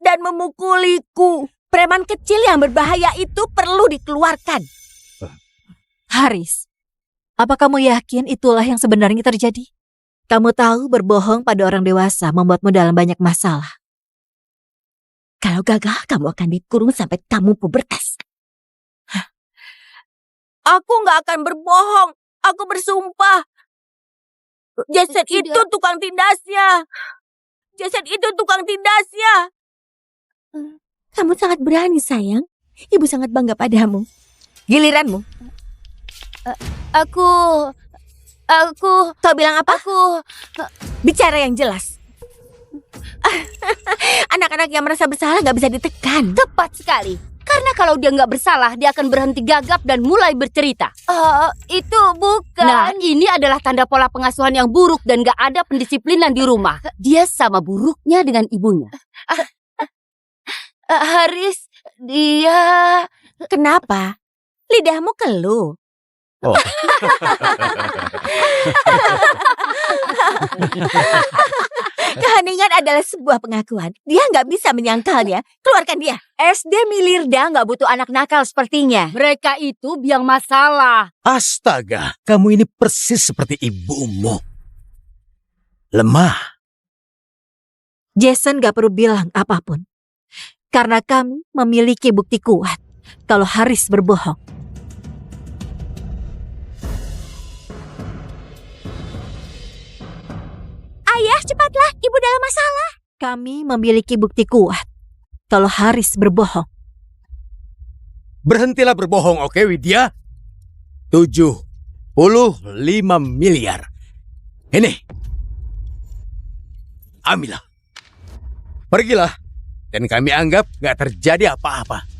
dan memukuliku. Preman kecil yang berbahaya itu perlu dikeluarkan. Haris, apa kamu yakin itulah yang sebenarnya terjadi? Kamu tahu berbohong pada orang dewasa membuatmu dalam banyak masalah. Kalau gagal, kamu akan dikurung sampai kamu pubertas. Aku nggak akan berbohong. Aku bersumpah. Jason itu tukang tindasnya. Jason itu tukang tindasnya. Kamu sangat berani, sayang. Ibu sangat bangga padamu. Giliranmu. Aku... Kau bilang apa? Bicara yang jelas. Anak-anak yang merasa bersalah gak bisa ditekan. Tepat sekali. Karena kalau dia nggak bersalah, dia akan berhenti gagap dan mulai bercerita. Itu bukan... Nah, ini adalah tanda pola pengasuhan yang buruk dan gak ada pendisiplinan di rumah. Dia sama buruknya dengan ibunya. Haris, dia... Kenapa? Lidahmu keluh. Oh. Keheningan adalah sebuah pengakuan. Dia nggak bisa menyangkalnya. Keluarkan dia. SD Milirda nggak butuh anak nakal sepertinya. Mereka itu biang masalah. Astaga, kamu ini persis seperti ibumu. Lemah. Jason gak perlu bilang apapun. Karena kami memiliki bukti kuat kalau Haris berbohong. Ayah, cepatlah. Ibu dalam masalah. Kami memiliki bukti kuat kalau Haris berbohong. Berhentilah berbohong, oke Widya? 75 miliar. Ini. Ambillah. Pergilah. Dan kami anggap gak terjadi apa-apa.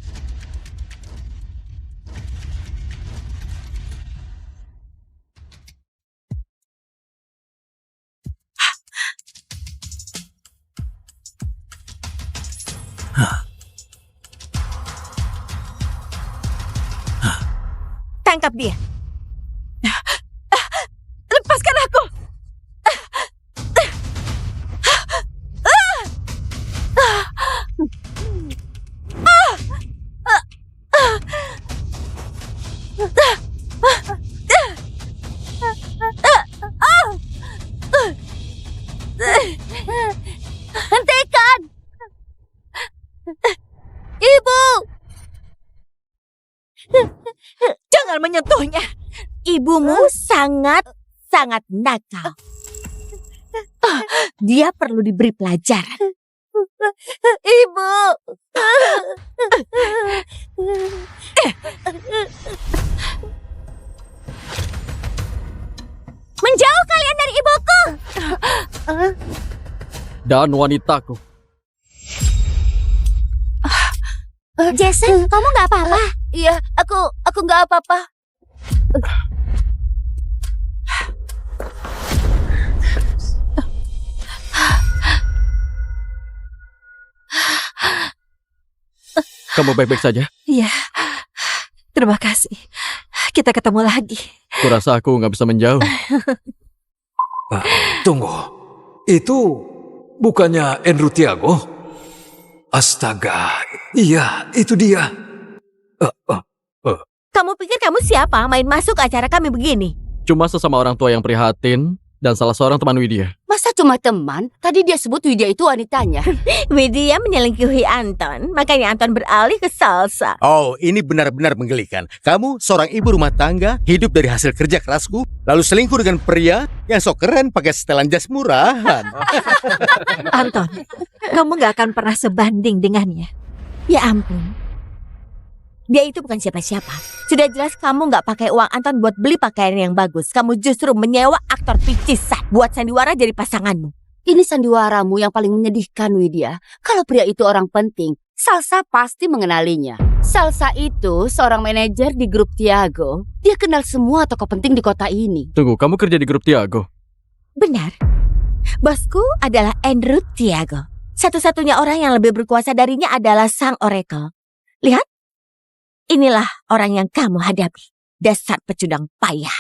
Tangkap dia. Lepaskan aku. Hentikan. Ibu. Jangan menyentuhnya. Ibumu sangat nakal. Dia perlu diberi pelajaran. Ibu. Menjauh kalian dari ibuku. Dan wanitaku. Jason, kamu gak apa-apa? Iya, aku nggak apa-apa. Kamu baik-baik saja? Iya. Terima kasih. Kita ketemu lagi. Kurasa aku nggak bisa menjauh. Tunggu. Itu bukannya Andrew Tiago? Astaga. Iya, itu dia. Kamu pikir kamu siapa main masuk acara kami begini? Cuma sesama orang tua yang prihatin dan salah seorang teman Widya. Masa cuma teman? Tadi dia sebut Widya itu wanitanya. Widya menyelingkuhi Anton, makanya Anton beralih ke salsa. Oh, ini benar-benar menggelikan. Kamu seorang ibu rumah tangga, hidup dari hasil kerja kerasku, lalu selingkuh dengan pria yang sok keren pakai setelan jas murahan. Anton, kamu gak akan pernah sebanding dengannya. Ya ampun. Dia itu bukan siapa-siapa. Sudah jelas kamu nggak pakai uang Anton buat beli pakaian yang bagus. Kamu justru menyewa aktor picisan buat sandiwara jadi pasanganmu. Ini sandiwaramu yang paling menyedihkan, Widya. Kalau pria itu orang penting, Salsa pasti mengenalinya. Salsa itu seorang manajer di grup Tiago. Dia kenal semua tokoh penting di kota ini. Tunggu, kamu kerja di grup Tiago? Benar. Bosku adalah Andrew Tiago. Satu-satunya orang yang lebih berkuasa darinya adalah sang Oracle. Lihat. Inilah orang yang kamu hadapi. Dasar pecundang payah.